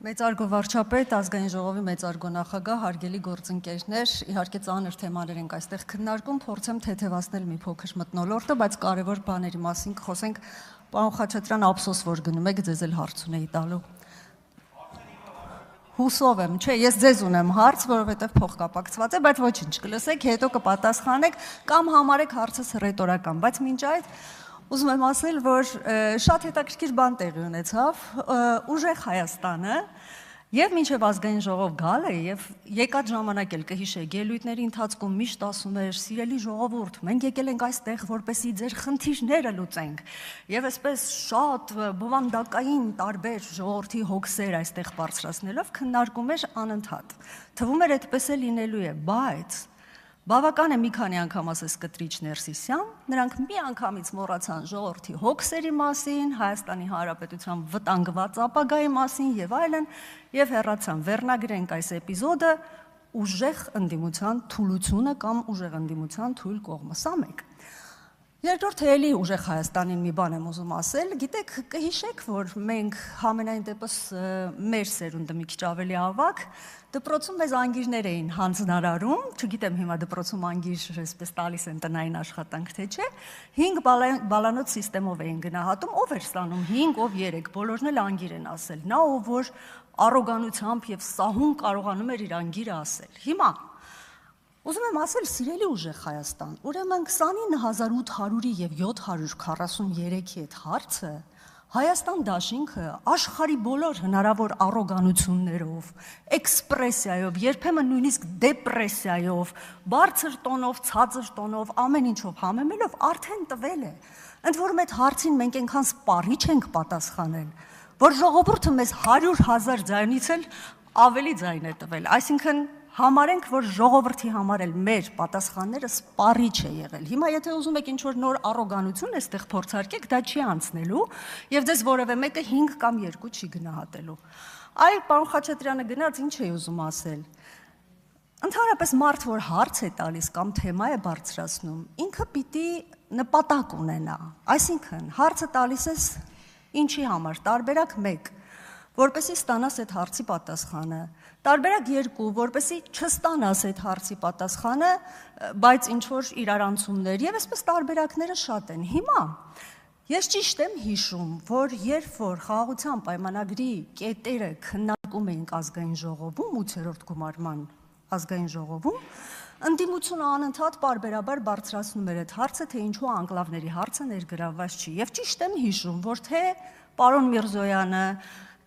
Մեծարգո վարչապետ, ազգային ժողովի մեծարգո նախագահ, հարգելի գործընկերներ, իհարկե ծանր թեմաներ ենք այստեղ քննարկում, փորձեմ թեթևացնել մի փոքր մթնոլորտը, բայց կարևոր բաների մասին խոսենք։ Պարոն Խաչատրյան, ափսոս, որ գնում եք, ձեզ էլ հարց ունեի տալու։ Հուսով եմ, չէ, ես ձեզ ունեմ հարց, որովհետև փոխկապակցված է, բայց ոչինչ, կլսեք, հետո կպատասխանեք կամ համարեք հարցս ռետորական, բայց մինչ այդ ուզում եմ ասել, որ շատ հետաքրքիր բան տեղի ունեցավ, ուժեղ Հայաստանը եւ մինչեւ ազգային ժողով գալը եւ եկած ժամանակ էլ կհիշեք, ելույթների ընթացքում միշտ ասում էր սիրելի ժողովուրդ, մենք եկել ենք այստեղ, որպեսզի ձեր խնդիրները լուծենք եւ այսպես շատ բովանդակային տարբեր ժողովրդի հոգսեր այստեղ բարձրացնելով քննարկում էր անընդհատ։ Թվում էր այդպես է լինելու է, բայց բավական է մի քանի անգամ ասես կտրիչ Ներսիսյան, նրանք մի անգամից մոռացան ժողովրդի հոգսերի մասին, Հայաստանի Հանրապետության վտանգված ապագայի մասին եւ այլն, եւ հեռացան։ Վերնագրենք այս էպիզոդը ուժեղ ընդդիմության թուլությունը կամ ուժեղ ընդդիմության թույլ կողմը։ Սա մեկ։ Երկրորդ էլի ուժեղ Հայաստանին մի բան եմ ուզում ասել, գիտեք, կհիշեք, որ մենք համենայն դեպս մեր սերունդը մի քիչ ավելի ավակ դպրոցում մեզ անգիրներ էին հանձնարարում, չգիտեմ հիմա դպրոցում անգիր այսպես տալիս են տնային աշխատանք թե չէ, 5 բալանոց սիստեմով էին գնահատում, ով էր ստանում 5, ով 3, բոլորն էլ անգիր են ասել, նա ով որ առոգանությամբ եւ սահուն կարողանում էր իր անգիրը ասել։ Հիմա ուզում եմ ասել, սիրելի ուժեղ Հայաստան, ուրեմն 29800-ի եւ 743-ի այդ հարցը Հայաստան դաշինքը աշխարհի բոլոր հնարավոր առոգանություններով, էքսպրեսիայով, երբեմն նույնիսկ դեպրեսիայով, բարձր տոնով, ցածր տոնով, ամեն ինչով համեմելով արդեն տվել է։ Ընդ որում այդ հարցին մենք այնքան սպառիչ ենք պատասխանել, որ ժողովուրդը մեզ 100,000 ձայնից էլ ավելի ձայն է տվել, այսինքն համարենք, որ ժողովրդի համար էլ մեր պատասխանները սպառիչ է եղել։ Հիմա եթե ուզում եք ինչ-որ նոր առոգանություն այստեղ փորձարկեք, դա չի անցնելու, եւ ձեզ որևէ մեկը 5 կամ 2 չի գնահատելու։ Այ պարոն Խաչատրյանը գնաց, ինչ է ուզում ասել։ Ընդհանրապես մարդ, որ հարց է տալիս կամ թեմա է բարձրացնում, ինքը պիտի նպատակ ունենա։ Այսինքն, հարցը տալիս ես ինչի համար, տարբերակ 1, որպեսզի ստանաս այդ հարցի պատասխանը, տարբերակ 2, որպեսզի չստանաս այդ հարցի պատասխանը, բայց ինչ-որ իրարանցումներ, եւ այսպես տարբերակները շատ են։ Հիմա ես ճիշտ եմ հիշում, որ երբ որ խաղաղության պայմանագրի կետերը քննարկում էինք ազգային ժողովում, 8-րդ գումարման ազգային ժողովում, ընդդիմությունը անընդհատ պարբերաբար բարձրացնում էր այդ հարցը, թե ինչու անկլավների հարցը ներգրավված չի։ Եվ ճիշտ եմ հիշում, որ թե պարոն Միրզոյանը,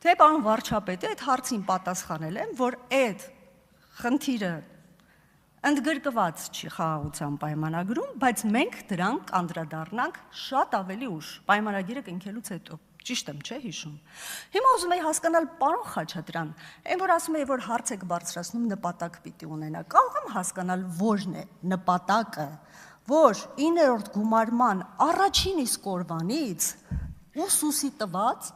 թե պարոն վարչապետը այդ հարցին պատասխանել են, որ այդ խնդիրը ընդգրկված չի խաղաղության պայմանագրում, բայց մենք դրան կանդրադառնանք շատ ավելի ուշ, պայմանագիրը կնքելուց հետո։ Ճիշտ եմ, չէ՞ հիշում։ Հիմա ուզում եի հասկանալ, պարոն Խաչատրյան, այն որ ասում եի, որ հարց եք բարձրացնում, նպատակ պիտի ունենա, կարող եմ հասկանալ ո՞րն է նպատակը, որ 9-րդ գումարման առաջին իսկ օրվանից ուսուսի տված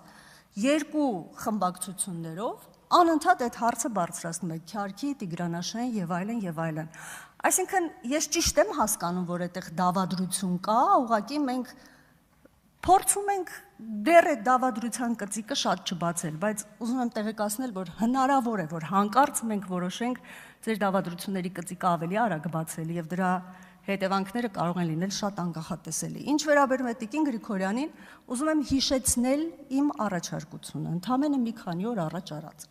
2 խմբակցություններով անընդհատ այդ հարցը բարձրացնում եք, Քյարքի, Տիգրանաշեն եւ այլն եւ այլն։ Այսինքն ես ճիշտ եմ հասկանում, որ այդտեղ դավադրություն կա, ուղղակի մենք փորձում ենք դեռ այդ դավադրության կծիկը շատ չբացել, բայց ուզում եմ տեղեկացնել, որ հնարավոր է, որ հանկարծ մենք որոշենք ձեր դավադրությունների կծիկը ավելի արագ բացել եւ դրա հետևանքները կարող են լինել շատ անկախատեսելի։ Ինչ վերաբերում է Տիկին Գրիգորյանին, ուզում եմ հիշեցնել իմ առաջարկությունը, ընդամենը մի քանի օր առաջ արած։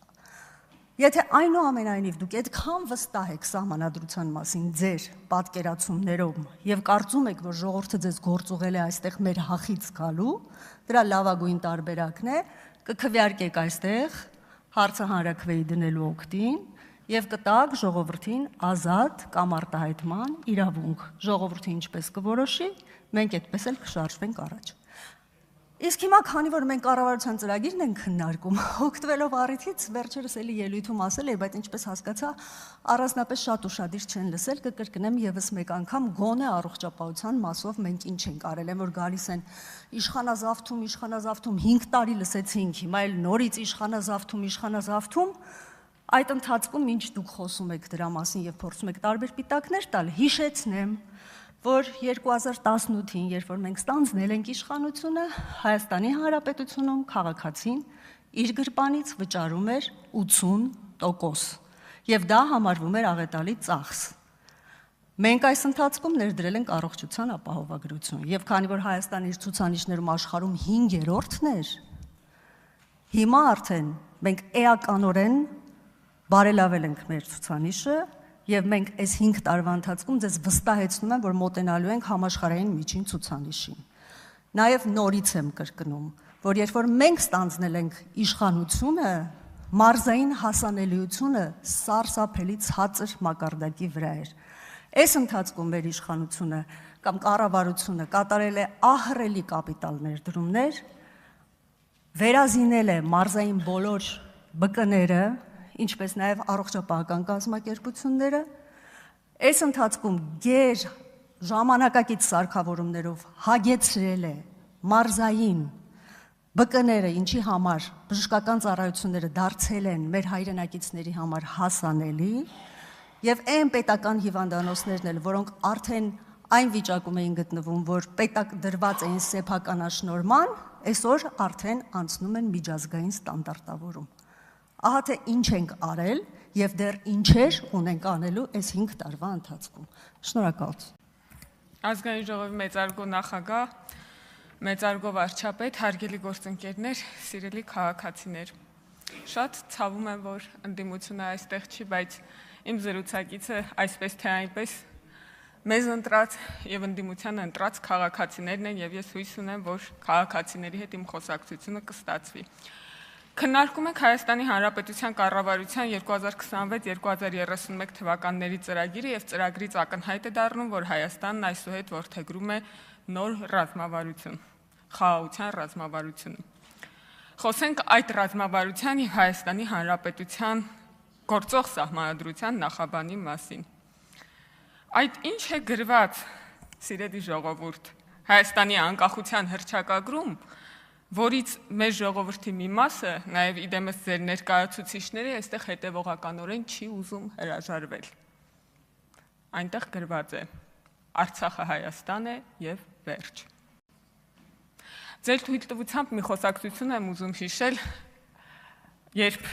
Եթե այնուամենայնիվ դուք այդքան վստահ եք սահմանադրության մասին ձեր պատկերացումներով եւ կարծում եք, որ ժողովուրդը ձեզ գործուղել է այստեղ մեր հախից գալու, դրա լավագույն տարբերակն է, կքվեարկեք այստեղ հարցը հանրաքվեի դնելու օգտին եւ կտակ ժողովրդին ազատ կամ արտահայտման իրավունք։ Ժողովուրդը ինչպես կորոշի, մենք այդպես էլ կշարժվենք առաջ։ Իսկ հիմա քանի որ մենք կառավարության ծրագիրն ենք քննարկում, օգտվելով առիթից վերջերս էլի ելույթում ասել էի, բայց ինչպես հասկացա, առանձնապես շատ ուշադիր չեն լսել, կկրկնեմ եւս մեկ անգամ, գոնե առողջապահության մասով մենք ինչ ենք արել, որ գալիս են իշխանազավթում 5 տարի լսեցինք, հիմա էլ նորից իշխանազավթում, այդ ընթացքում ինչ դուք խոսում եք դրա մասին եւ փորձում եք տարբեր պիտակներ տալ, հիշեցնեմ, որ 2018-ին, երբ որ մենք ստանձնել ենք իշխանությունը, Հայաստանի Հանրապետությունում քաղաքացին իր գրպանից վճարում էր 80%, եւ դա համարվում էր աղետալի ծախս։ Մենք այս ընթացքում ներդրել ենք առողջության ապահովագրություն, եւ քանի որ Հայաստանը իր ցուցանիշներում աշխարհում 5-րդն էր, հիմա արդեն մենք էականորեն բարելավել ենք մեր ցուցանիշը եւ մենք այս 5 տարվա ընթացքում ձեզ վստահեցնում եմ, որ մոտենալու ենք համաշխարհային միջին ցուցանիշին։ Նաեւ նորից եմ կրկնում, որ երբ որ մենք ստանձնել ենք իշխանությունը, մարզային հասանելիությունը սարսափելի ցածր մակարդակի վրա էր։ Այս ընթացքում մեր իշխանությունը կամ կառավարությունը կատարել է ահռելի կապիտալ ներդրումներ, վերազինել է մարզային բոլոր ԲԿ-ները, ինչպես նաև առողջապահական կազմակերպությունները, այս ընթացքում գեր ժամանակակից սարքավորումներով հագեցրել է մարզային ԲԿ-ները, ինչի համար բժշկական ծառայությունները դարձել են մեր հայրենակիցների համար հասանելի, եւ այն պետական հիվանդանոցներն էլ, որոնք արդեն այն վիճակում էին գտնվում, որ պետակ դրված էին սեփականաշնորհման, այսօր արդեն անցնում են միջազգային ստանդարտավորում։ Ահա թե ինչ ենք արել եւ դեռ ինչեր ունենք անելու այս 5 տարվա ընթացքում։ Շնորհակալություն։ Ազգային ժողովի մեծարգո նախագահ, մեծարգո վարչապետ, հարգելի գործընկերներ, սիրելի քաղաքացիներ։ Շատ ցավում եմ, որ ընդդիմությունը այստեղ չի, բայց իմ զրուցակիցը այսպես թե այնպես մեզ ընտրած եւ ընդդիմությանը ընտրած քաղաքացիներն են եւ ես հույս ունեմ, որ քաղաքացիների հետ իմ խոսակցությունը կստացվի։ Քննարկում ենք Հայաստանի Հանրապետության կառավարության 2026-2031 թվականների ծրագիրը եւ ծրագրից ակնհայտ է դառնում, որ Հայաստանն այսուհետ որդեգրում է նոր ռազմավարություն, խաղաղության ռազմավարությունը։ Խոսենք այդ ռազմավարության եւ Հայաստանի Հանրապետության գործող սահմանադրության նախաբանի մասին։ Այդ ինչ է գրված, սիրելի ժողովուրդ, Հայաստանի անկախության հռչակագրում, որից մեր ժողովրդի մի մասը, նաև իդեմս ձեր ներկայացուցիչները, այստեղ հետևողականորեն չի ուզում հրաժարվել։ Այնտեղ գրված է. Արցախը Հայաստան է եւ վերջ։ Ձեր թույլտվությամբ մի խոսակցություն եմ ուզում հիշել, երբ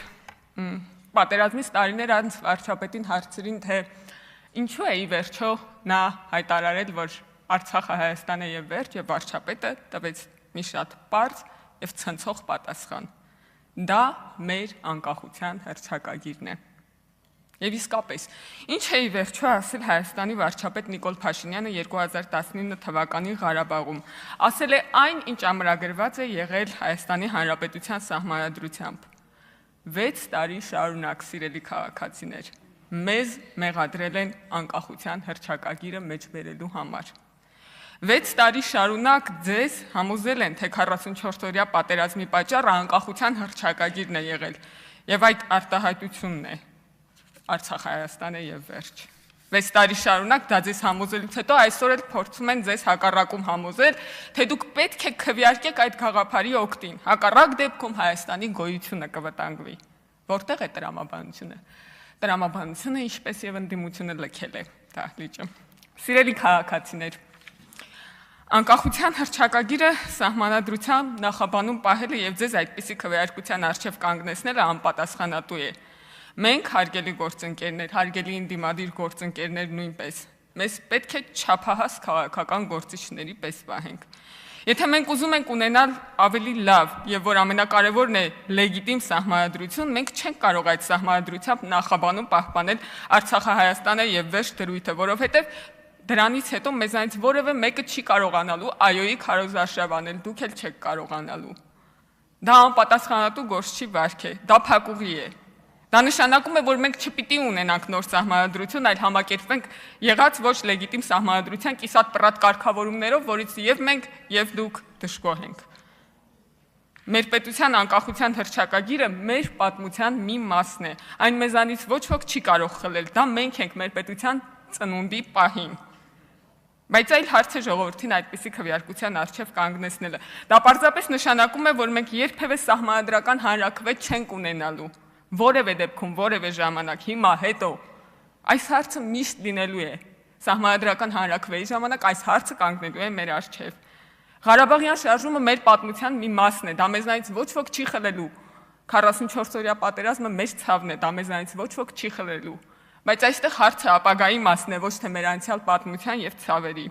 պատերազմից տարիներ անց վարչապետին հարցրին, թե ինչու է ի վերջո նա հայտարարել, որ Արցախը Հայաստան է եւ վերջ, եւ վարչապետը տվեց մի շատ պարզ եւ ցնցող պատասխան. դա մեր անկախության հռչակագիրն է։ Եվ իսկապես, ինչ է ի վերջո ասել Հայաստանի վարչապետ Նիկոլ Փաշինյանը 2019 թվականի Ղարաբաղում։ Ասել է այն, ինչ ամրագրված է եղել Հայաստանի Հանրապետության սահմանադրությամբ։ 6 տարի շարունակ, սիրելի քաղաքացիներ, մեզ մեղադրել են անկախության հռչակագիրը մեջ բերելու համար։ 6 տարի շարունակ ձեզ համոզել են, թե 44-օրյա պատերազմի պատճառը անկախության հռչակագիրն է եղել, եւ այդ արտահայտությունն է Արցախ Հայաստան է եւ վերջ։ 6 տարի շարունակ դա ձեզ համոզելուց հետո այսօր էլ փորձում են ձեզ հակառակում համոզել, թե դուք պետք է քվեարկեք այդ գաղափարի օգտին, հակառակ դեպքում Հայաստանի գոյությունը կվտանգվի։ Որտեղ է տրամաբանությունը։ Տրամաբանությունը, ինչպես եւ ընդդիմությունը լքել է դահլիճը։ Սիրելի քաղաքացիներ, անկախության հռչակագիրը սահմանադրության նախաբանում պահելը եւ ձեզ այդպիսի քվեարկության առջև կանգնեցնելը անպատասխանատու է։ Մենք, հարգելի գործընկերներ, հարգելի ընդդիմադիր գործընկերներ նույնպես, մեզ պետք է չափահաս քաղաքական գործիչների պես պահենք։ Եթե մենք ուզում ենք ունենալ ավելի լավ եւ որ ամենակարևորն է լեգիտիմ սահմանադրություն, մենք չենք կարող այդ սահմանադրությամբ նախաբանում պահպանել Արցախը Հայաստանը եւ վերջ դրույթը, որովհետեւ դրանից հետո մեզանից որևէ մեկը չի կարողանալու այոյի քարոզարշավ անել, դուք էլ չեք կարողանալու։ Դա անպատասխանատու գործ չի վարք է, դա փակուղի է։ Դա նշանակում է, որ մենք չպիտի ունենանք նոր սահմանադրություն, այլ համակերպվենք եղած ոչ լեգիտիմ սահմանադրության կիսատ պռատ կարգավորումներով, որից եւ մենք, եւ դուք դժգոհ ենք։ Մեր պետության անկախության հռչակագիրը մեր պատմության մի մասն է։ Այն մեզանից ոչ ոք չի կարող խլել, դա մենք ենք մեր պետության ծնունդի պահին։ Բայց այլ հարց է ժողովրդին այդպիսի քվեարկության առջև կանգնեցնելը։ Դա պարզապես նշանակում է, որ մենք երբևէ սահմանադրական հանրաքվե չենք ունենալու։ Որևէ դեպքում, որևէ ժամանակ, հիմա, հետո, այս հարցը միշտ լինելու է։ Սահմանադրական հանրաքվեի ժամանակ այս հարցը կանգնելու է մեր առջև։ Ղարաբաղյան շարժումը մեր պատմության մի մասն է, դա մեզնից ոչ ոք չի խլելու։ 44-օրյա պատերազմը մեր ցավն է, դա մեզանից ոչ ոք չի խլելու, բայց այստեղ հարցը ապագայի մասն է, ոչ թե մեր անցյալ պատմության եւ ցավերի։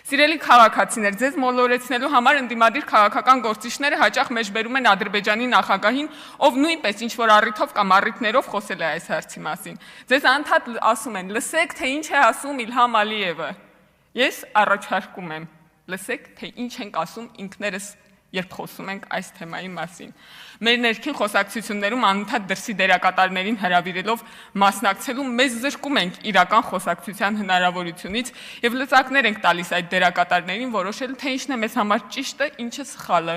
Սիրելի քաղաքացիներ, ձեզ մոլորեցնելու համար ընդդիմադիր քաղաքական գործիչները հաճախ մեջբերում են Ադրբեջանի նախագահին, ով նույնպես ինչ-որ առիթով կամ առիթներով խոսել է այս հարցի մասին։ Ձեզ անդադ ասում են, լսեք, թե ինչ է ասում Իլհամ Ալիևը։ Ես առաջարկում եմ, լսեք, թե ինչ ենք ասում ինքներս, երբ խոսում ենք այս թեմայի մասին։ Մեր ներքին խոսակցություններում անընդհատ դրսի դերակատարներին հրավիրելով մասնակցելու մեզ զրկում ենք իրական խոսակցության հնարավորությունից եւ լծակներ ենք տալիս այդ դերակատարներին որոշել, թե ինչն է մեզ համար ճիշտը, ինչը սխալը,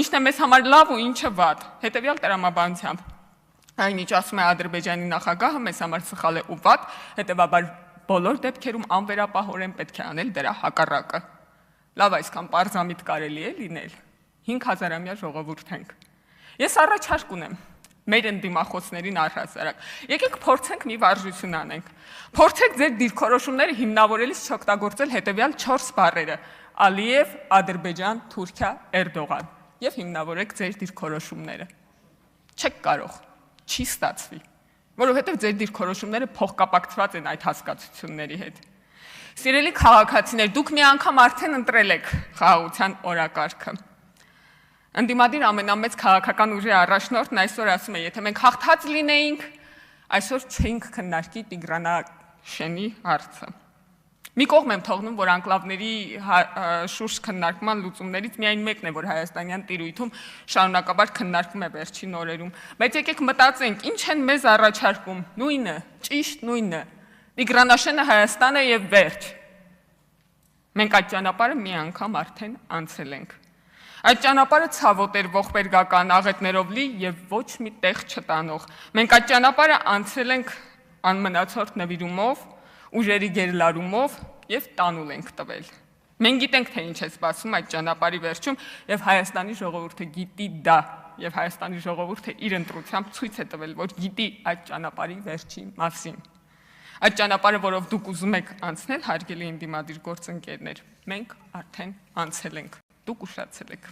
ինչն է մեզ համար լավ ու ինչը վատ, հետեւյալ տրամաբանությամբ։ Այնինչ ասում է Ադրբեջանի նախագահը, մեզ համար սխալ է ու վատ, հետեւաբար բոլոր դեպքերում անվերապահորեն պետք է անել դրա հակառակը։ Լավ, այսքան պարզամիտ կարելի է լինել։ 5000-ամյա ժողովուրդ ենք։ Ես առաջարկ ունեմ մեր ընդդիմախոսներին առհասարակ։ Եկեք փորձենք մի վարժություն անենք։ Փորձեք ձեր դիրքորոշումները հիմնավորելիս չօգտագործել հետևյալ 4 բառերը՝ Ալիև, Ադրբեջան, Թուրքիա, Էրդողան, եւ հիմնավորեք ձեր դիրքորոշումները։ Չեք կարող, չի ստացվի, որովհետեւ ձեր դիրքորոշումները փոխկապակցված են այդ հասկացությունների հետ։ Սիրելի քաղաքացիներ, դուք մի անգամ արդեն ընտրել եք խաղաղության օրակարգը։ Ընդդիմադիր ամենամեծ քաղաքական ուժի առաջնորդն այսօր ասում է, եթե մենք հաղթած լինեինք, այսօր չէինք քննարկի Տիգրանաշենի հարցը։ Մի կողմ եմ թողնում, որ անկլավների շուրջ քննարկման լուծումներից միայն մեկն է, որ հայաստանյան տիրույթում շարունակաբար քննարկվում է վերջին օրերում, բայց եկեք մտածենք, ինչ են մեզ առաջարկում, նույնը, ճիշտ նույնը, Տիգրանաշենը Հայաստան է եւ վերջ։ Մենք այդ ճանապարհը մի անգամ արդեն անցել ենք։ Այդ ճանապարհը ցավոտ էր ողբերգական աղետներով լի եւ ոչ մի տեղ չտանող։ Մենք այդ ճանապարհը անցել ենք անմնացորդ նվիրումով, ուժերի գերլարումով եւ տանուլ ենք տվել։ Մենք գիտենք, թե ինչ է սպասում այդ ճանապարհի վերջում եւ Հայաստանի ժողովուրդը գիտի դա եւ Հայաստանի ժողովուրդը իր ընտրությամբ ցույց է տվել, որ գիտի այդ ճանապարհի վերջի մասին։ Այդ ճանապարհը, որով դուք ուզում եք անցնել, հարգելի ընդդիմադիր գործընկերներ, մենք արդեն անցել ենք, դուք ուշացել եք։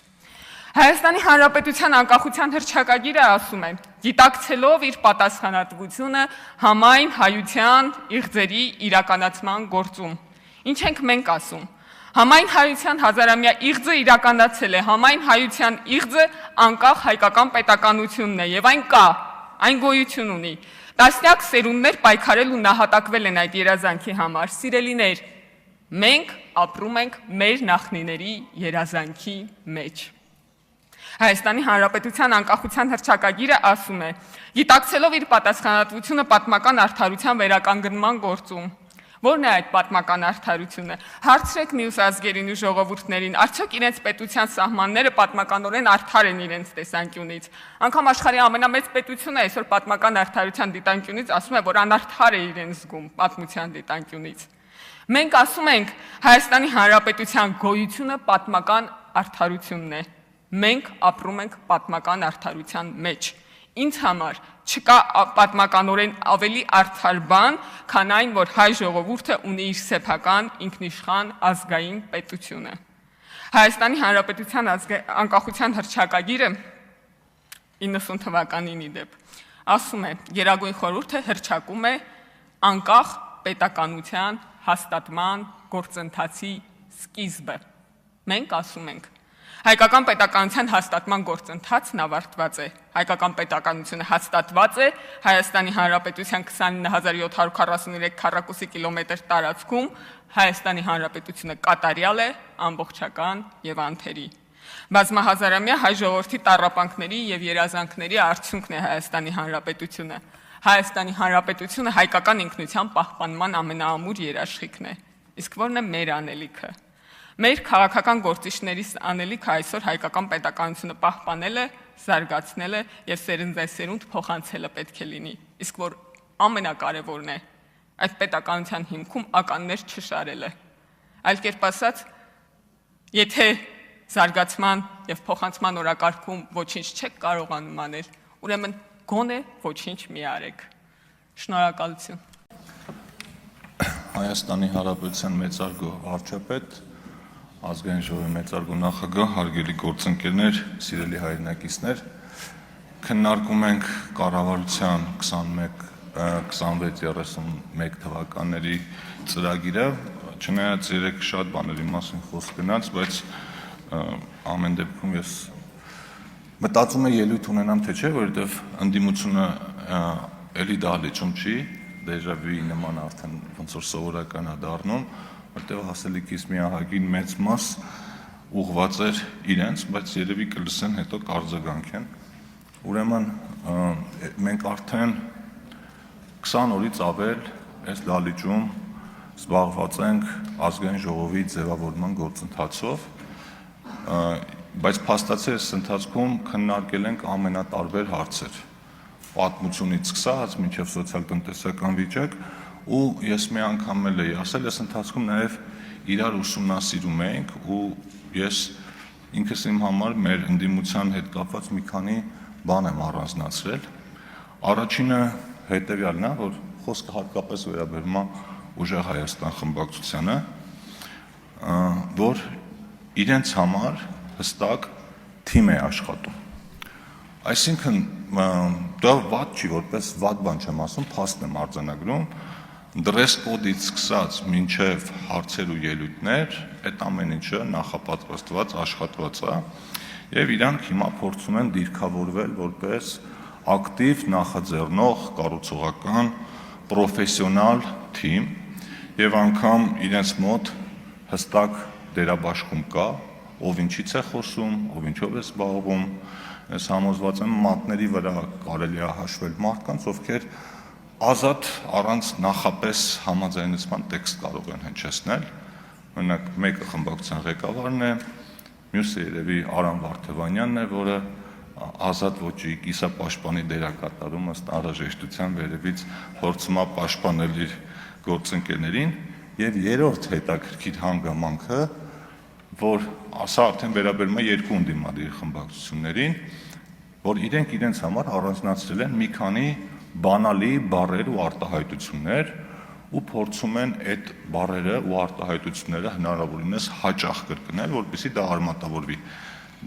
Հայաստանի Հանրապետության անկախության հռչակագիրը ասում է. գիտակցելով իր պատասխանատվությունը համայն հայության իղձերի իրականացման գործում։ Ինչ ենք մենք ասում։ Համայն հայության հազարամյա իղձը իրականացել է, համայն հայության իղձը անկախ հայկական պետականությունն է եւ այն կա, այն գոյություն ունի։ Տասնյակ սերունդներ պայքարել ու նահատակվել են այդ երազանքի համար։ Սիրելիներ, մենք ապրում ենք մեր նախնիների երազանքի մեջ։ Հայաստանի Հանրապետության անկախության հռչակագիրը ասում է. գիտակցելով իր պատասխանատվությունը պատմական արդարության վերականգնման գործում։ Որն է այդ պատմական արդարությունը։ Հարցրեք մյուս ազգերին ու ժողովուրդներին, արդյոք իրենց պետության սահմանները պատմականորեն արդար են իրենց տեսանկյունից։ Անկամ աշխարհի ամենամեծ պետությունը այսօր պատմական արդարության դիտանկյունից ասում է, որ անարդար է իրեն զգում պատմության դիտանկյունից։ Մենք ասում ենք, Հայաստանի Հանրապետության գոյությունը պատմական արդարությունն է։ Մենք ապրում ենք պատմական արդարության մեջ։ Ինձ համար չկա պատմականորեն ավելի արդար բան, քան այն, որ հայ ժողովուրդը ունի իր սեփական ինքնիշխան ազգային պետությունը։ Հայաստանի Հանրապետության անկախության հռչակագիրը 90 թվականին ի դեպ ասում է. Գերագույն խորհուրդը հռչակում է անկախ պետականության հաստատման գործընթացի սկիզբը։ Մենք ասում ենք հայկական պետականության հաստատման գործընթացն ավարտված է։ Հայկական պետականությունը հաստատված է Հայաստանի Հանրապետության 29743 քառակուսի կիլոմետր տարածքում, Հայաստանի Հանրապետությունը կատարյալ է, ամբողջական եւ անթերի։ Բազմահազարամյա հայ ժողովրդի տառապանքների եւ երազանքների արդյունքն է Հայաստանի Հանրապետությունը։ Հայաստանի Հանրապետությունը հայկական ինքնության պահպանման ամենաամուր երաշխիքն է։ Իսկ ո՞րն է մեր անելիքը։ Մեր քաղաքական գործիչներից անելիքը այսօր հայկական պետականությունը պահպանելը, զարգացնելը եւ սերնդեսերունդ փոխանցելը պետք է լինի։ Իսկ որ ամենակարևորն է, այդ պետականության հիմքում ականներ չշարելը։ Այլ կերպ ասած, եթե զարգացման եւ փոխանցման օրակարգում ոչինչ չեք կարողանում անել, ուրեմն գոնե ոչինչ մի արեք։ Շնորհակալություն։ Հայաստանի Հանրապետության մեծարգո վարչապետ, Ազգային ժողովի մեծարգո նախագահ, հարգելի գործընկերներ, սիրելի հայրենակիցներ, քննարկում ենք կառավարության 26-31 թվականների ծրագիրը, չնայած երեք շատ բաների մասին խոսք գնաց, բայց ամեն դեպքում ես մտածում եմ ելույթ ունենամ թե չէ, որովհետև ընդդիմությունը էլի դահլիճում չի, դեժավյուի նման արդեն ոնց որ սովորական է դառնում, որտեղ հասելիքից մի ահագին մեծ մաս ուղղված էր իրենց, բայց երևի կլսեն հետո կարձագանքեն։ Ուրեմն մենք արդեն 20 օրից ավել այս դահլիճում զբաղված ենք ազգային ժողովի ձևավորման գործընթացով, բայց փաստացի այս ընթացքում քննարկել ենք ամենատարբեր հարցեր, պատմությունից սկսած մինչև սոցիալ-տնտեսական վիճակ, ու ես մի անգամ էլ էի ասել, այս ընթացքում նաև իրար ուսումնասիրում էինք ու ես ինքս իմ համար մեր ընդդիմության հետ կապված մի քանի բան եմ առանձնացրել։ Առաջինը հետևյալն է, որ խոսքը հատկապես վերաբերում է Ուժեղ Հայաստան խմբակցությանը, որ իրենց համար հստակ թիմ է աշխատում։ Այսինքն դա վատ չի, որպես վատ բան չեմ ասում, փաստ եմ արձանագրում, դրես կոդից սկսած մինչև հարցեր ու ելույթներ, այդ ամեն ինչը նախապատրաստված, աշխատված է, եւ իրանք հիմա փորձում են դիրքավորվել որպես ակտիվ, նախաձեռնող, կառուցողական, պրոֆեսիոնալ թիմ, եւ անգամ իրենց մոտ հստակ դերաբաշխում կա, ով ինչից է խոսում, ով ինչով է զբաղվում, ես համոզված եմ մատների վրա կարելի է հաշվել մարդկանց, ովքեր ազատ առանց նախապես համաձայնեցման տեքստ կարող են հնչեցնել, օրինակ մեկը խմբակցության ղեկավարն է, մյուսը երևի Արամ Վարդևանյանն է, որը ազատ ոճի կիսապաշտպանի դեր է կատարում ըստ անհրաժեշտության վերևից փորձում է պաշտպանել իր գործընկերներին, եւ երրորդ հետաքրքիր հանգամանքը, որ սա արդեն վերաբերում է երկու ընդդիմադիր խմբակցություններին, որ իրենք իրենց համար առանձնացրել են մի քանի բանալի բառեր ու արտահայտություններ ու փորձում են այդ բառերը ու արտահայտությունները հնարավորինս հաճախ կրկնել, որպեսզի դա արմատավորվի։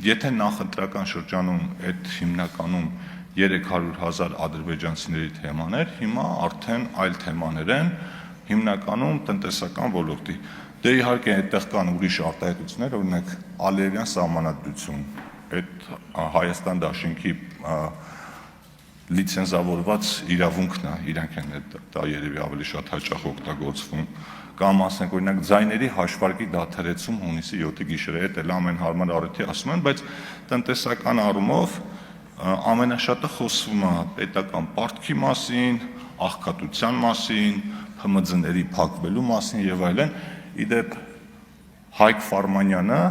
Եթե նախընտրական շրջանում այդ հիմնականում 300,000 ադրբեջանցիների թեման էր, հիմա արդեն այլ թեմաներ են, հիմնականում տնտեսական ոլորտի։ Դե իհարկե այդտեղ կան ուրիշ արտահայտություններ, օրինակ Ալիևյան սահմանադրություն, այդ Հայաստան դաշինքի լիցենզավորված իրավունքն է, իրանք են դա երևի ավելի շատ հաճախ օգտագործվում, կամ ասենք օրինակ ձայների հաշվարկի դադարեցում հունիսի 7-ի գիշերը, այդ էլ ամեն հարմար առիթի ասում են, բայց տնտեսական առումով ամենաշատը խոսվում է պետական պարտքի մասին, աղքատության մասին, ՀՄԶ-ների փակվելու մասին եւ այլն։ Իդեպ Հայկ Ֆարմանյանը,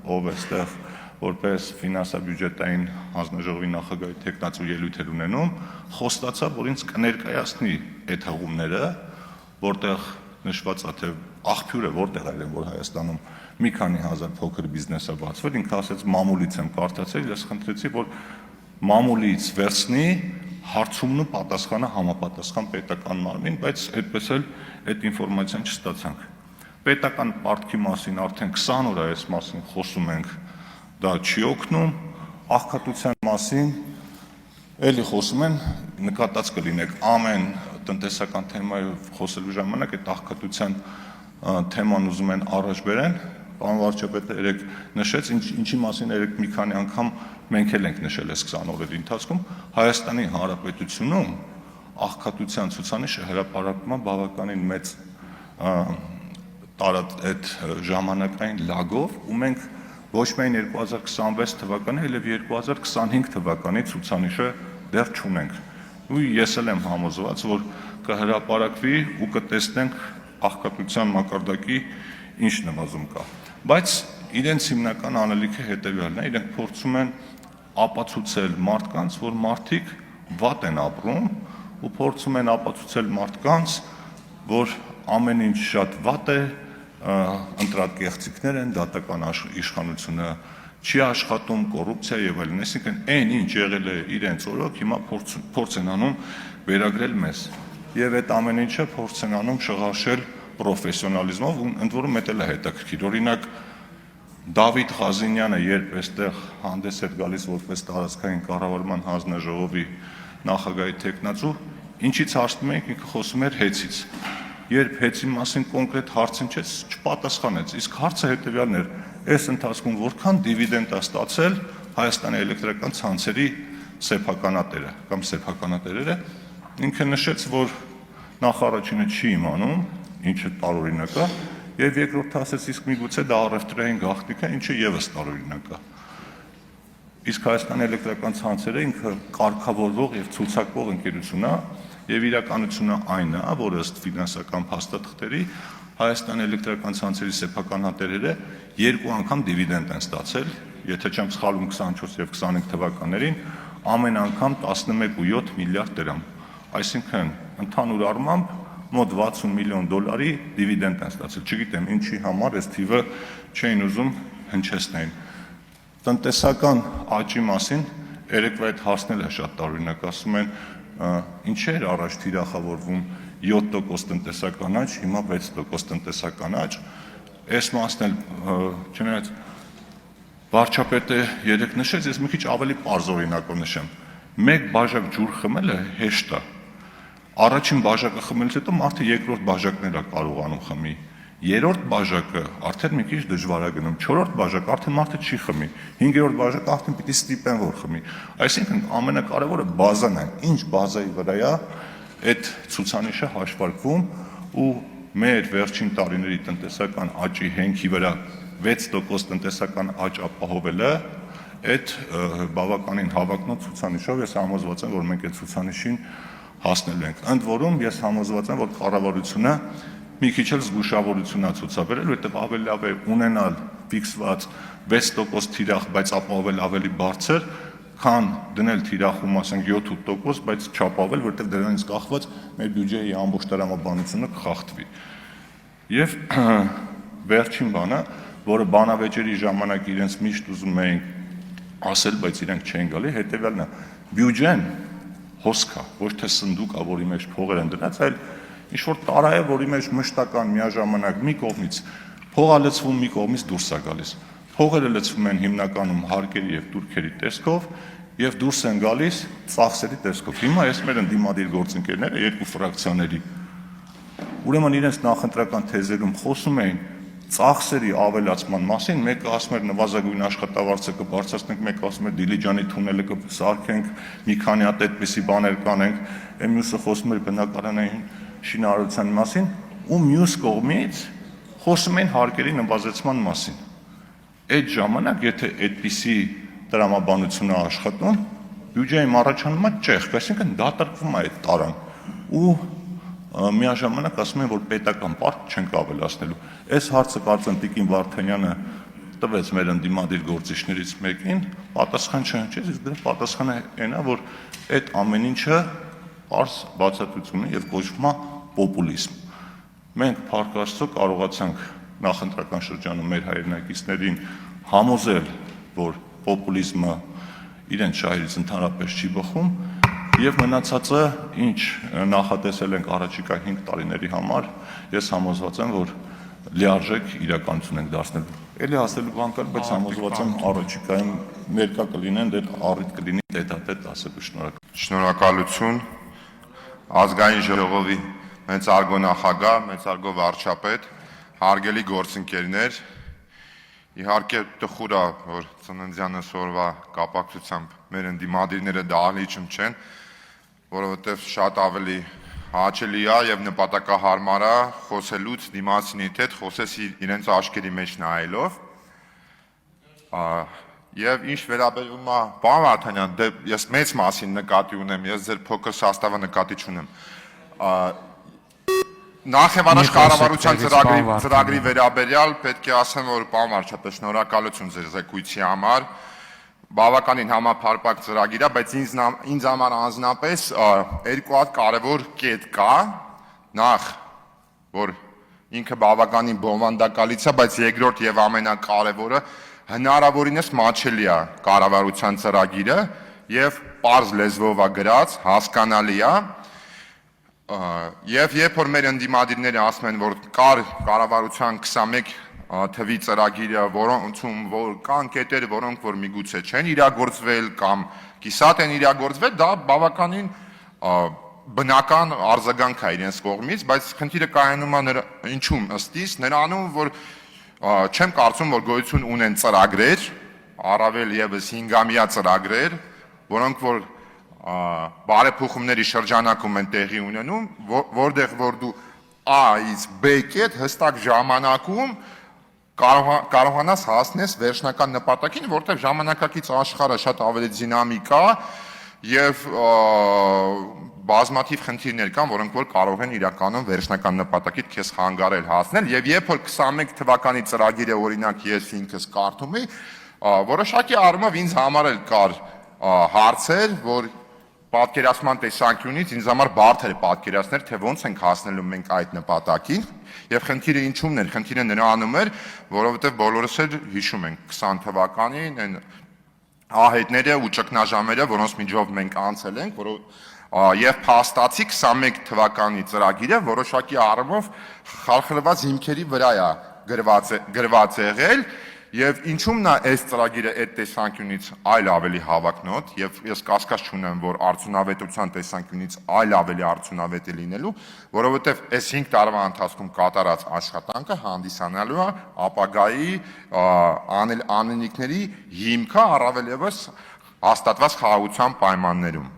ով էստեղ որպես ֆինանսա-բյուջետային հանձնաժողովի նախագահի տեխնացու ելույթեր ունենում, խոստացավ, որ ինձ կներկայացնի այդ հղումները, որտեղ նշված է, թե աղբյուրը որտեղ այլ է, որ Հայաստանում մի քանի հազար փոքր բիզնես է բացվել, ինքը ասեց մամուլից եմ կարդացել, ես խնդրեցի, որ մամուլից վերցնի հարցումն ու պատասխանը համապատասխան պետական մարմին, բայց այդպես էլ այդ ինֆորմացիան չստացանք։ Պետական պարտքի մասին արդեն 20 օր այս մասին խոսում ենք, դա չի օգնում, աղքատության մասին էլի խոսում են, նկատած կլինեք ամեն տնտեսական թեմայով խոսելու ժամանակ այդ աղքատության թեման ուզում են առաջ բերեն, պարոն վարչապետը երեք նշեց, ինչի մասին երեք մի քանի անգամ մենք էլ ենք նշել այս 20 օրերի ընթացքում, Հայաստանի Հանրապետությունում աղքատության ցուցանիշը հրապարակվում է բավականին մեծ այդ ժամանակային լագով, ու մենք ոչ միայն 2026 թվականի, այլև 2025 թվականի ցուցանիշը դեռ չունենք։ Ու ես էլ եմ համոզված, որ կհրապարակվի ու կտեսնենք աղքատության մակարդակի ինչ նվազում կա։ Բայց իրենց հիմնական անելիքը հետևյալն է, իրենք փորձում են ապացուցել մարդկանց, որ մարդիկ վատ են ապրում, ու փորձում են ապացուցել մարդկանց, որ ամեն ինչ շատ վատ է, ընտրակեղծիքներ են, դատական իշխանությունը չի աշխատում, կոռուպցիա եւ այլն, այսինքն այն ինչ եղել է իրենց օրոք, հիմա փորձ են անում վերագրել մեզ։ Եվ այդ ամեն ինչը փորձ են անում շղարշել պրոֆեսիոնալիզմով, ու ընդ որում դա էլ է հետաքրքիր։ Օրինակ Դավիթ Ղազինյանը երբ այստեղ հանդես էր գալիս որպես տարածքային կառավարման հանձնաժողովի նախագահի տեխնացու, ինչից հարցնում էինք, ինքը խոսում էր հեծից։ Երբ հեծի մասին կոնկրետ հարց հնչեց, չպատասխանեց։ Իսկ հարցը հետևյալն էր. այս ընթացքում որքան դիվիդենդ է ստացել Հայաստանի էլեկտրական ցանցերի սեփականատերը կամ սեփականատերերը, ինքը նշեց, որ նախ առաջինը չի իմանում, ինչը տարօրինակ է, եւ երկրորդը ասեց, իսկ միգուցե դա առևտրային գաղտնիք է, ինչը եւս տարօրինակ է։ Իսկ Հայաստանի էլեկտրական ցանցերը ինքը կարգավորվող եւ ցուցակվող ընկերություն է, եւ իրականությունը այն է, որ ըստ ֆինանսական փաստաթղթերի Հայաստանի էլեկտրական ցանցերի սեփականատերերը երկու անգամ դիվիդենդ են ստացել, եթե չեմ սխալվում 24 եւ 25 թվականներին, ամեն անգամ 11.7 միլիարդ դրամ։ Այսինքն ընդհանուր առմամբ մոտ 60 միլիոն դոլարի դիվիդենդ են ստացել։ Չգիտեմ ինչի համար այս թիվը չէին ուզում հնչեցնեին։ Տնտեսական աճի մասին երեկվա այդ հարցն է շատ տարօրինակ, ասում են ինչ էր առաջ թիրախավորվում 7% տնտեսական աճ, հիմա 6% տնտեսական աճ։ Այս մասն էլ չնայած վարչապետը երեք նշեց, ես մի քիչ ավելի պարզ օրինակով նշեմ։ Մեկ բաժակ ջուր խմելը հեշտ է։ Առաջին բաժակը խմելուց հետո մարդը երկրորդ բաժակն էլ կարողանում խմի։ Երրորդ բաժակը արդեն մի քիչ դժվար է գնում, չորրորդ բաժակը արդեն մարդը չի խմի, հինգերորդ բաժակը արդեն պիտի ստիպեն որ խմի։ Այսինքն ամենակարևորը բազան է, ինչ բազայի վրա է այդ ցուցանիշը հաշվարկվում ու մեր վերջին տարիների տնտեսական աճի հենքի վրա 6% տնտեսական աճ ապահովելը այդ բավականին հավակնոտ ցուցանիշով ես համոզված եմ, որ մենք այդ ցուցանիշին հասնելու ենք։ Ընդ որում ես համոզված եմ, որ կառավարությունը մի քիչ էլ զգուշավորություն է ցուցաբերել, որտեղ ավելի լավ է ունենալ ֆիքսված 6% թիրախ, բայց ապահովել ավելի բարձր, քան դնել թիրախում ասենք 7%, բայց չապահովել, որտեղ դրանից կախված մեր բյուջեի ամբողջ տրամաբանությունը կխախտվի։ Եվ վերջին բանը, որը բանավեճերի ժամանակ իրենց միշտ ուզում էին ասել, բայց իրենք չեն գալի, հետևյալն է. բյուջեն հոսք է, ոչ թե սնդուկ է, որի մեջ փողեր են դրած, այլ ինչ-որ տարա է, որի մեջ մշտական միաժամանակ մի կողմից փող է լցվում, մի կողմից դուրս է գալիս։ Փողերը լցվում են հիմնականում հարկերի եւ տուրքերի տեսքով եւ դուրս են գալիս ծախսերի տեսքով։ Հիմա ես մեր ընդդիմադիր գործընկերները երկու ֆրակցիաների ուրեմն իրենց նախընտրական թեզերում խոսում էին ծախսերի ավելացման մասին, մեկը ասում էր նվազագույն աշխատավարձը կբարձրացնենք, մեկը ասում էր Դիլիջանի թունելը կսարքենք, մի քանի հատ այդպիսի բաներ կանենք, մյուսը խոսում էր բնակարանային շինարարության մասին, ու մյուս կողմից խոսում էին հարկերի նվազեցման մասին։ Այդ ժամանակ, եթե այդպիսի տրամաբանություն է աշխատում, բյուջեի առաջանում է ճեղք, այսինքն դատարկվում է այդ տարան ու միաժամանակ ասում են, որ պետական պարկ չենք ավելացնելու։ Այս հարցը կարծեմ Տիկին Վարդանյանը տվեց մեր ընդդիմադիր գործիչներից մեկին, պատասխան չհնչեց, իսկ դրա պատասխանը այն է, որ այդ ամեն ինչը պարզ բացատրություն է եւ կոչվում է պոպուլիզմ։ Մենք փառք Աստծո կարողացանք նախընտրական շրջանում մեր հայրենակիցներին համոզել, որ պոպուլիզմը իրենց շահերից ընդհանրապես չի բխում եւ մնացածը ինչ նախատեսել ենք առաջիկա 5 տարիների համար, ես համոզված եմ, որ լիարժեք իրականություն ենք դարձնելու։ Էլի ասելու բան կար, բայց համոզված եմ առաջիկայում ներկա կլինեն, դեռ առիթ կլինի տետատետ ասելու։ Շնորհակալություն ազգային ժողովի մեծարգո նախագահ, մեծարգո վարչապետ, հարգելի գործընկերներ, իհարկե տխուր է, որ ծննդյանս օրվա կապակցությամբ մեր ընդդիմադիրները դահլիճում չեն, որովհետև շատ ավելի հաճելի է եւ նպատակահարմար է խոսելուց դիմացինի հետ խոսես իրենց աչքերի մեջ նայելով։ Եվ ինչ վերաբերում է պարոն Վարդանյան, դե ես մեծ մասին նկատի ունեմ, ես ձեր փոքր սաստավը նկատի չունեմ։ Նախևառաջ կառավարության ծրագրի վերաբերյալ պետք է ասեմ, որ պարոն վարչապետ, շնորհակալություն ձեր զեկույցի համար։ Բավականին համապարփակ ծրագիր է, բայց ինձ համար անձնապես երկու հատ կարևոր կետ կա։ Նախ, որ ինքը բավականին բովանդակալից է, բայց երկրորդ եւ ամենակարևորը հնարավորինս մատչելի է կառավարության ծրագիրը եւ պարզ լեզվով է գրած, հասկանալի է։ Եվ երբ որ մեր ընդդիմադիրները ասում են, որ կառավարության 21 թվի ծրագիրը, որոնցում որ կան կետեր, որոնք որ միգուցե չեն իրագործվել կամ կիսատ են իրագործվել, դա բավականին բնական արձագանք է իրենց կողմից, բայց խնդիրը կայանում է ինչում ըստիս, նրանում, որ չեմ կարծում, որ գոյություն ունեն ծրագրեր, առավել եւս 5-ամյա ծրագրեր, որոնք որ բարեփոխումների շրջանակում են տեղի ունենում, որտեղ որ դու A-ից B կետ հստակ ժամանակում կարողանաս հասնես վերջնական նպատակին, որտեղ ժամանակակից աշխարհը շատ ավելի դինամիկ է եւ բազմաթիվ խնդիրներ կան, որոնք որ կարող են իրականում վերջնական նպատակից քեզ խանգարել հասնել եւ երբ որ 21 թվականի ծրագիրը օրինակ ես ինքս կարդում եմ, որոշակի առումով ինձ համար էլ կար հարցեր, որ պատկերացման տեսանկյունից ինձ համար բարդ էր պատկերացնել, թե ոնց ենք հասնելու մենք այդ նպատակին, եւ խնդիրը ինչումն էր, խնդիրը նրանում էր, որովհետեւ բոլորս էլ հիշում ենք 20 թվականին այն ահետները ու ճգնաժամերը, որոնց միջով մենք անցել ենք, եւ փաստացի 21 թվականի ծրագիրը որոշակի առումով խալխլված հիմքերի վրա է գրված եղել եւ ինչումն է այս ծրագիրը այդ տեսանկյունից այլ ավելի հավակնոտ եւ ես կասկած չունեմ որ արդյունավետության տեսանկյունից այլ ավելի արդյունավետ է լինելու որովհետեւ այս 5 տարվա ընթացքում կատարած աշխատանքը հանդիսանալու է ապագայի անելիքների հիմքը առավել եւս հաստատված խաղաղության պայմաններում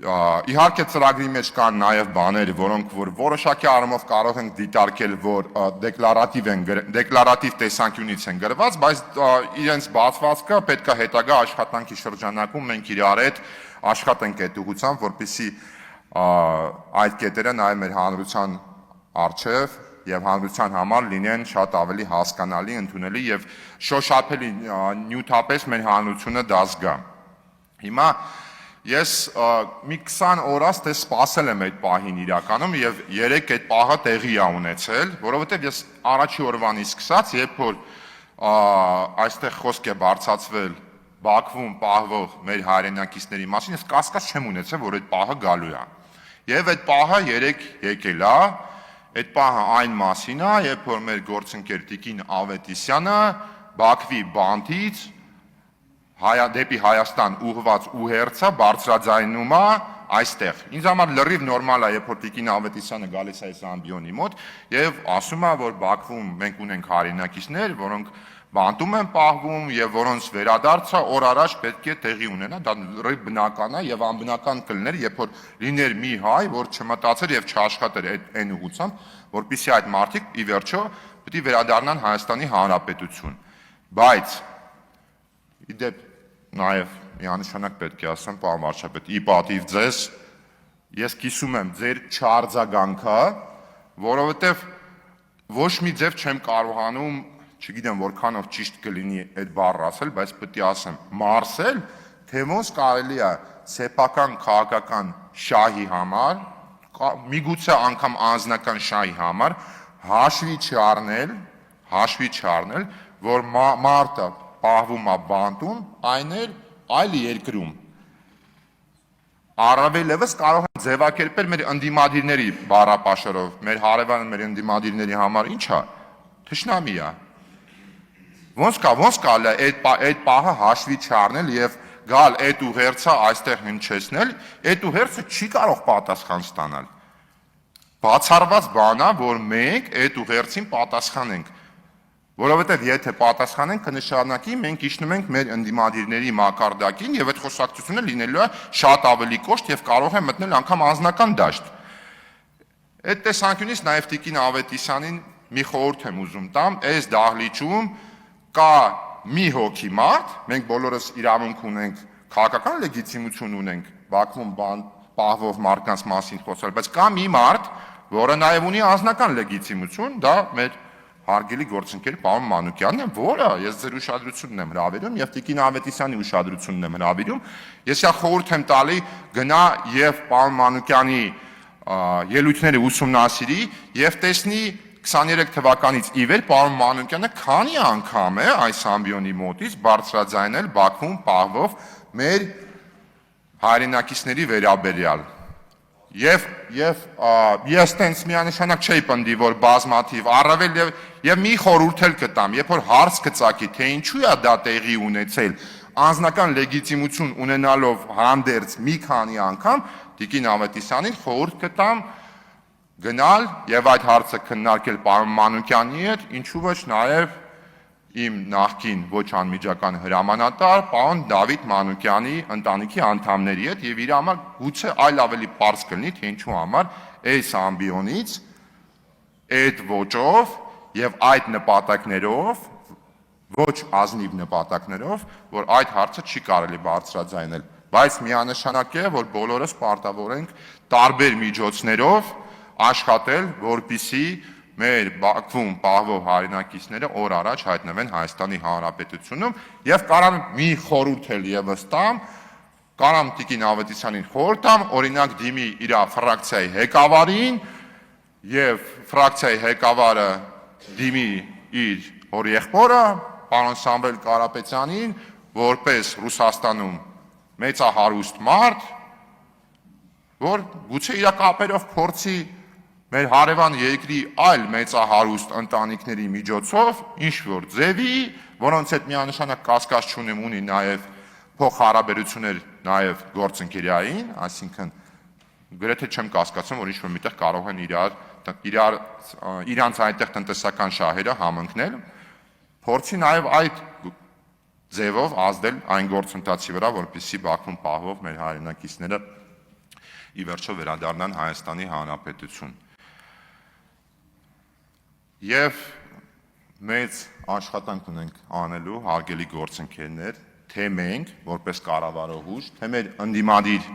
Իհարկե ծրագրի մեջ կան նաև բաներ, որոնք որ որոշակի առումով կարող են դիտարկել, որ դեկլարատիվ տեսանկյունից են գրված, բայց իրենց բացվածքը պետք է հետագա աշխատանքի շրջանակում մենք իրար հետ աշխատենք այդ ուղղությամբ, որպեսզի այդ կետերը նաև մեր հանրության առջև եւ հանրության համար լինեն շատ ավելի հասկանալի, ընդունելի եւ շոշափելի նյութապես մեր հանրությունը դա զգա։ Հիմա Ես մի 20 օրած թե սպասել եմ այդ պահին իրականում եւ 3 այդ պահը տեղի է ունեցել, որովհետեւ ես առաջի օրվանից սկսած, երբ որ այստեղ խոսք է բարձրացվել Բաքվում պահվող մեր հայրենակիցների մասին, ես կասկած չեմ ունեցել, որ այդ պահը գալու է։ Եվ այդ պահը 3 եկել է, այդ պահը այն մասին է, երբ որ մեր գործընկեր Տիկին Ավետիսյանը Բաքվի բանտից դեպի Հայաստան ուղված ուղերձը բարձրաձայնում է այստեղ։ Ինձ համար լրիվ նորմալ է, երբ որ Տիկին Ավետիսյանը գալիս է այս ամբիոնի մոտ եւ ասում է, որ Բաքվում մենք ունենք հայրենակիցներ, որոնք բանտում են պահվում եւ որոնց վերադարձը օր առաջ պետք է տեղի ունենա, դա լրիվ բնական է եւ անբնական կլներ, երբ որ լիներ մի հայ, որ չմտածեր եւ չաշխատեր այն ուղղությամբ, որpիսի այդ մարդիկ ի վերջո պետք է վերադառնան Հայաստանի Հանրապետություն։ Բայց իդեպ նաև միանշանակ պետք է ասեմ, պարոն վարչապետ, ի պատիվ ձեզ, ես կիսում եմ ձեր չարձագանքը, որովհետև ոչ մի ձև չեմ կարողանում, չգիտեմ որքանով ճիշտ կլինի այդ բառը ասել, բայց պետք է ասեմ, մարսել, թե ոնց կարելի է սեփական քաղաքական շահի համար, միգուցե անգամ անձնական շահի համար հաշվի չառնել, որ մարդը պահվում է բանտում, այն էլ այլ երկրում։ Առավել եւս կարող են ձևակերպել մեր ընդդիմադիրների բառապաշարով, մեր հարևան մեր ընդդիմադիրների համար ի՞նչ է։ Թշնամի է։ Ոնց կարելի է այդ պահը հաշվի չառնել եւ գալ այդ ուղերձը այստեղ հնչեցնել, այդ ուղերձը չի կարող պատասխան ստանալ։ Բացառված բան է, որ մենք այդ ուղերձին պատասխանենք։ Որովհետև եթե պատասխանենք, կնշանակի մենք իջնում ենք մեր ընդդիմադիրների մակարդակին եւ այդ խոսակցությունը լինելու է շատ ավելի կոշտ եւ կարող է մտնել անգամ անձնական դաշտ։ Այդ տեսանկյունից նաեւ Տիկին Ավետիսյանին մի խորհուրդ եմ ուզում տամ, այս դահլիճում կա մի հոգի մարդ, մենք բոլորս իրավունք ունենք, քաղաքական լեգիտիմություն ունենք Բաքվում պահվող մարդկանց մասին խոսալ, բայց կա մի մարդ, որը նաեւ ունի անձնական լեգիտիմություն, դա մեր հարգելի գործընկեր պարոն Մանուկյանն է, որը ես ձեր ուշադրությունն եմ հրավիրում եւ Տիկին Ավետիսյանի ուշադրությունն եմ հրավիրում։ Ես խորհուրդ եմ տալի գնա եւ պարոն Մանուկյանի ելույթները ուսումնասիրի եւ տեսնի 23 թվականից ի վեր պարոն Մանուկյանը քանի անգամ է այս ամբիոնի մոտից բարձրաձայնել Բաքվում պահվող մեր հայրենակիցների վերաբերյալ։ Եվ ես տենց միանշանակ չէի պնդի, որ բազմաթիվ առավել եւ մի խորհուրդ էլ կտամ, երբ որ հարց կծակի, թե ինչու է դա տեղի ունեցել, անձնական լեգիտիմություն ունենալով հանդերձ մի քանի անգամ, Տիկին Ավետիսյանին խորհուրդ կտամ գնալ եւ այդ հարցը քննարկել պարոն Մանուկյանի հետ, ինչու ոչ նաեւ իմ նախկին ոչ անմիջական հրամանատար պարոն Դավիթ Մանուկյանի ընտանիքի անդամների հետ եւ իր համար գուցե այլ ավելի པարզ կլինի, թե ինչու համար այս ամբիոնից այդ ոճով եւ այդ նպատակներով ոչ ազնիվ նպատակներով, որ այդ հարցը չի կարելի բարձրաձայնել, բայց միանշանակ է, որ բոլորս պարտավոր ենք տարբեր միջոցներով աշխատել, որպեսզի մեր Բաքվում պահվող հայրենակիցները օր առաջ հայտնվեն Հայաստանի Հանրապետությունում եւ կարամ մի խորհուրդ էլ եւս տամ, կարամ Տիկին Ավետիսյանին խորհուրդ տամ, օրինակ դիմի իր ֆրակցիայի ղեկավարին եւ ֆրակցիայի ղեկավարը դիմի իր օրեղբորը պարոն Սամվել Կարապետյանին, որպես Ռուսաստանում մեծահարուստ մարդ, որ գուցե իր կապերով փորձի մեր հարևան երկրի այլ մեծահարուստ ընտանիքների միջոցով ինչ որ ձևի, որոնց հետ միանշանակ կասկած չունեմ ունի նաև փոխհարաբերություններ նաև գործընկերային, այսինքն գրեթե չեմ կասկածում, որ ինչ որ միտեղ կարող են իրանց այնտեղ տնտեսական շահերը համընկնել, փորձի նաև այդ ձևով ազդել այն գործընթացի վրա, որպեսզի Բաքվում պահվող մեր հայրենակիցները ի վերջո վերադառնան Հայաստանի Հանրապետություն։ Եվ մեծ աշխատանք ունենք անելու հարգելի գործընկերներ, թե մենք որպես կառավարող ուժ, թե մեր ընդդիմադիր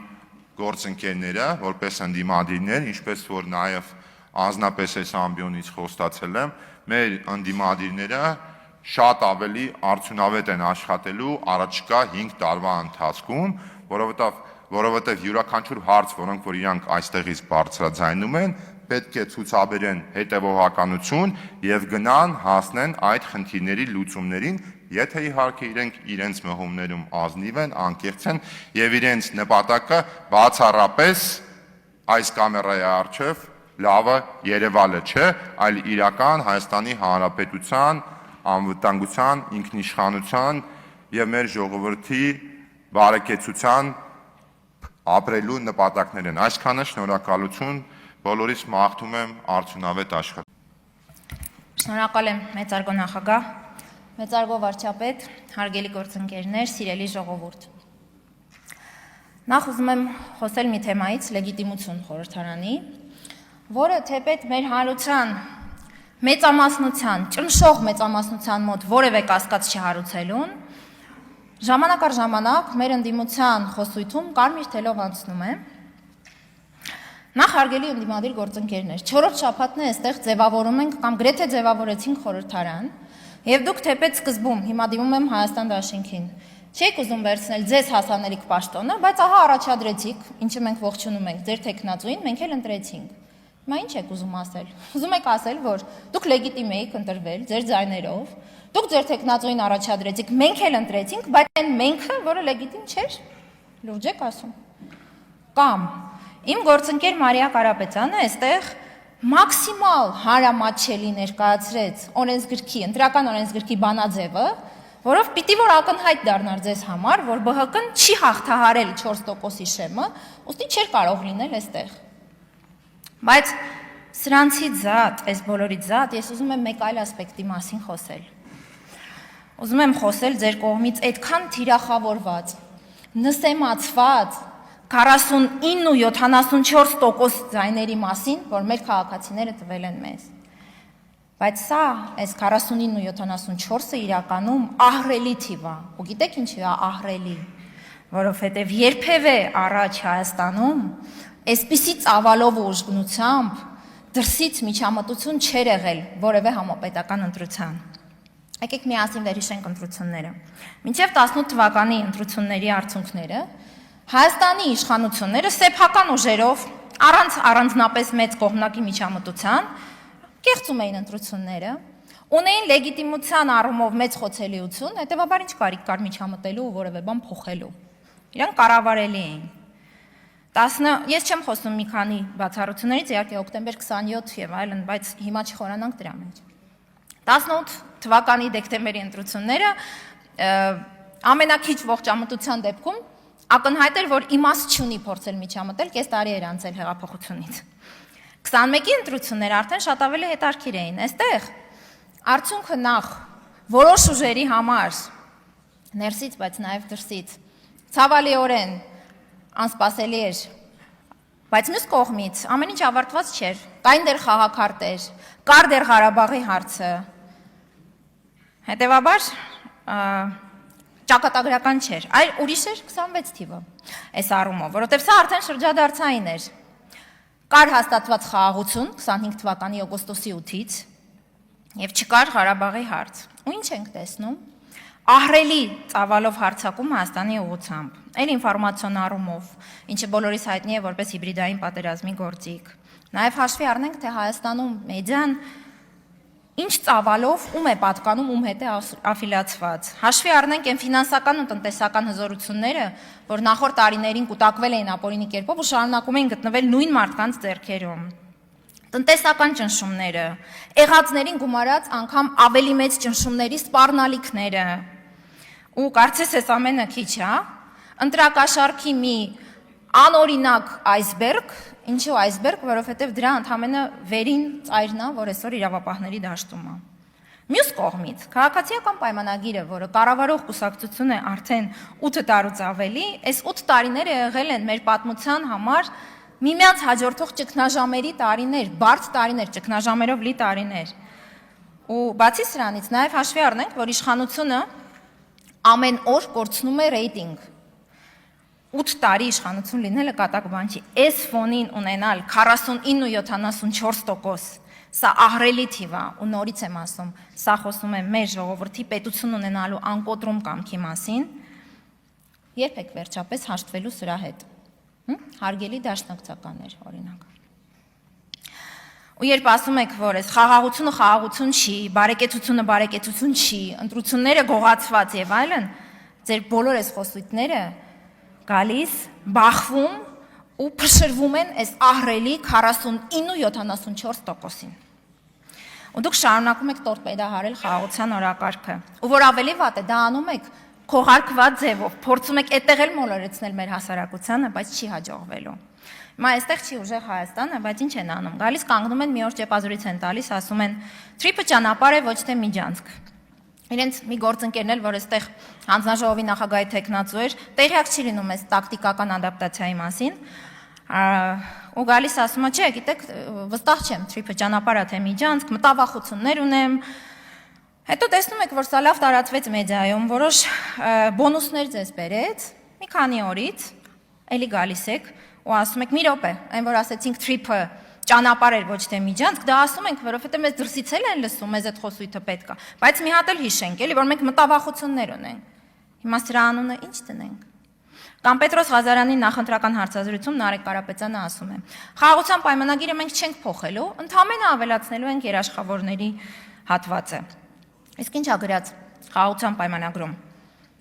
գործընկերները որպես ընդդիմադիրներ, ինչպես որ նաև անձնապես այս ամբիոնից խոստացել եմ, մեր ընդդիմադիրները շատ ավելի արդյունավետ են աշխատելու առաջիկա 5 տարվա ընթացքում, որովհետև յուրաքանչյուր հարց, որոնք որ իրանք այստեղից բարձրաձայնում են, պետք է ցուցաբերեն հետևողականություն եւ գնան հասնեն այդ խնդիրների լուծումներին, եթե իհարկե իրենց մղումներում ազնիվ են, անկեղծ են եւ իրենց նպատակը բացառապես այս կամերայի առջև լավը Երևանը չէ, այլ իրական Հայաստանի Հանրապետության անվտանգության, ինքնիշխանության եւ մեր ժողովրդի բարեկեցության ապրելու նպատակներ են։ Այսքանը շնորհակալություն, բոլորիս մաղթում եմ արդյունավետ աշխատանք։ Շնորհակալ եմ մեծարգո նախագահ, մեծարգո վարչապետ, հարգելի գործընկերներ, սիրելի ժողովուրդ։ Նախ ուզում եմ խոսել մի թեմայից, լեգիտիմություն խորհրդարանի, որը թեպետ մեր հանրության մեծամասնության, ճնշող մեծամասնության մոտ որևէ կասկած չհարուցելուն, ժամանակ առ ժամանակ մեր ընդդիմության խոսույթում կարմիր թելով անցնում է։ Նախ հարգելի ընդդիմադիր գործընկերներ, 4-րդ շաբաթն է այստեղ ձևավորում ենք կամ գրեթե ձևավորեցինք խորհրդարան, եւ դուք թեպետ սկզբում, հիմա դիմում եմ Հայաստան դաշինքին, չեք ուզում վերցնել ձեզ հասանելիք պաշտոնը, բայց ահա առաջադրեցիք, ինչը մենք ողջունում ենք, ձեր տեխնացուին մենք էլ ընտրեցինք։ Հիմա ինչ եք ուզում ասել։ Ուզում եք ասել, որ դուք լեգիտիմ եք ընտրվել ձեր ձայներով, դուք ձեր տեխնացուին առաջադրեցիք, մենք էլ ընտրեցինք, բայց այն menքը, որը լեգիտիմ չէր, լուրջ եք ասում։ Կամ իմ գործընկեր Մարիա Կարապետյանը այստեղ մաքսիմալ հարամատչելի ներկայացրեց օրենսգրքի, ընտրական օրենսգրքի բանաձևը, որով պիտի որ ակնհայտ դառնար ձեզ համար, որ ԲՀԿ-ն չի հաղթահարել 4%-ի շեմը, ուստի չէր կարող լինել այստեղ։ Բայց սրանցից զատ, այս բոլորից զատ, ես ուզում եմ մեկ այլ ասպեկտի մասին խոսել։ Ուզում եմ խոսել ձեր կողմից այդքան թիրախավորված, նսեմացված 49 ու 74% ձայների մասին, որ մեր քաղաքացիները տվել են մեզ։ Բայց սա, այս 49 ու 74-ը իրականում ահռելի թիվ է։ Ու գիտեք ինչի է ահռելի, որովհետև երբևէ առաջ Հայաստանում այսպիսի ծավալով ու ուժգնությամբ դրսից միջամտություն չէր եղել որևէ համապետական ընտրության։ Եկեք միասին վերհիշենք ընտրությունները։ Մինչև 18 թվականի ընտրությունների արդյունքները Հայաստանի իշխանությունները սեփական ուժերով, առանց առանձնապես մեծ կողմնակի միջամտության, կեղծում էին ընտրությունները, ունեին լեգիտիմության առումով մեծ խոցելիություն, հետևաբար ինչ կարիք կար միջամտելու ու որևէ բան փոխելու։ Իրանք կառավարելի էին։ Ես չեմ խոսում մի քանի բացառություններից, իհարկե հոկտեմբեր 27 եւ այլն, բայց հիմա չխորանանք դրա մեջ։ 18 թվականի դեկտեմբերի ընտրությունները ամենակիչ ողջամտության դեպքում ակնհայտ էր, որ իմաստ չունի փորձել միջամտել, կես տարի էր անցել հեղափոխությունից։ 21-ի ընտրությունները արդեն շատ ավելի հետաքրքիր էին։ Այստեղ արդյունքը նախ որոշ ուժերի համար ներսից, բայց նաև դրսից ցավալիորեն անսպասելի էր, բայց մյուս կողմից ամեն ինչ ավարտված չէր։ Կային դեռ խաղաքարտեր, կար դեռ Ղարաբաղի հարցը։ Հետևաբար ճակատագրական չէր, այլ ուրիշ էր 26 թիվը այս առումով, որովհետև սա արդեն շրջադարձային էր։ Կար հաստատված խաղաղություն 25 թվականի օգոստոսի 8-ից եւ չկար Ղարաբաղի հարց։ Ու ինչ ենք տեսնում։ Ահռելի ծավալով հարձակում Հայաստանի ուղղությամբ, այլ ինֆորմացիոն առումով, ինչը բոլորիս հայտնի է որպես հիբրիդային պատերազմի գործիք։ Նաև հաշվի առնենք, թե Հայաստանում մեդիան ինչ ծավալով ում է պատկանում, ում հետ է աֆիլիացված։ Հաշվի առնենք այն ֆինանսական ու տնտեսական հզորությունները, որ նախորդ տարիներին կուտակվել էին ապօրինի կերպով ու շարունակում էին գտնվել նույն մարդկանց ձեռքերում։ Տնտեսական ճնշումները, եղածներին գումարած անգամ ավելի մեծ ճնշումների սպառնալիքները։ Ու կարծես այս ամենը քիչ է, ընտրակաշառքի մի անօրինակ այսբերգ, ինչու այսբերգ, որովհետև դրա ընդամենը վերին ծայրն է, որ այսօր իրավապահների դաշտում է։ Մյուս կողմից, քաղաքացիական պայմանագիրը, որը կառավարող կուսակցություն է արդեն 8 տարուց ավելի, այս 8 տարիները եղել են մեր պատմության համար միմյանց հաջորդող ճգնաժամերի տարիներ, բարդ տարիներ, ճգնաժամերով լի տարիներ։ Ու բացի սրանից նաև հաշվի առնենք, որ իշխանությունը ամեն օր կորցնում է ռեյտինգ։ 8 տարի իշխանություն լինելը կատակ բան չի։ Այս ֆոնին ունենալ 49.74%, սա ահռելի թիվ է, ու նորից եմ ասում, սա խոսում է մեր ժողովրդի պետություն ունենալու անկոտրում կամքի մասին, երբ եք վերջապես հաշտվելու սրա հետ։ Հարգելի դաշնակցականներ, օրինակ։ Ու երբ ասում եք, որ այս խաղաղությունը խաղաղություն չի, բարեկեցությունը բարեկեցություն չի, ընտրությունները գողացված եւ այլն, ձեր բոլոր այս խոսույթները գալիս, բախվում ու փշրվում են այս ահռելի 49.74%-ին։ Ու դուք շարունակում եք տորպեդահարել խաղաղության օրակարգը։ Ու որ ավելի վատ է, դա անում եք քողարկված ձևով, փորձում եք այդտեղ էլ մոլորեցնել մեր հասարակությանը, բայց չի հաջողվելու։ Հիմա այստեղ չի ուժեղ Հայաստանը, բայց ինչ են անում։ Գալիս կանգնում են մի օր ճեպազորից են տալիս, ասում են՝ «Թրիփը ճանապարհ է, ոչ թե Միջանցք»։ Իրենց մի գործընկերն էլ, որ այստեղ հանձնաժողովի նախագահի տեխնացու էր, տեղյակ չի լինում այս տակտիկական ադապտացիայի մասին, ու գալիս ասում է՝ «Չէ, գիտեք, վստահ չեմ, թրիփը ճանապարհ է թե Միջանցք, մտավախություններ ունեմ»։ Հետո տեսնում եք, որ սա լավ տարածվեց մեդիայում, որոշ բոնուսներ ձեզ բերեց, մի քանի օրից, էլի գալիս եք ու ասում եք՝ «Մի րոպե, այն որ ասեցինք թրիփը ճանապարհ էր ոչ թե Միջանցք, դա ասում ենք, որովհետև մեզ դրսից էլ են լսում, մեզ այդ խոսույթը պետք է, բայց մի հատ էլ հիշենք, էլի, որ մենք մտավախություններ ունենք»։ Հիմա սրա անունը ի՞նչ դնենք։ Կամ Պետրոս Ղազարյանի նախընտրական հարցազրույցում Նարեկ Կարապետյանը ասում է. «Խաղաղության պայմանագիրը մենք չենք փոխելու, ընդհանրապես ավելացնելու ենք երաշխավորների հատվածը»։ Իսկ ինչ ա գրած խաղաղության պայմանագրում։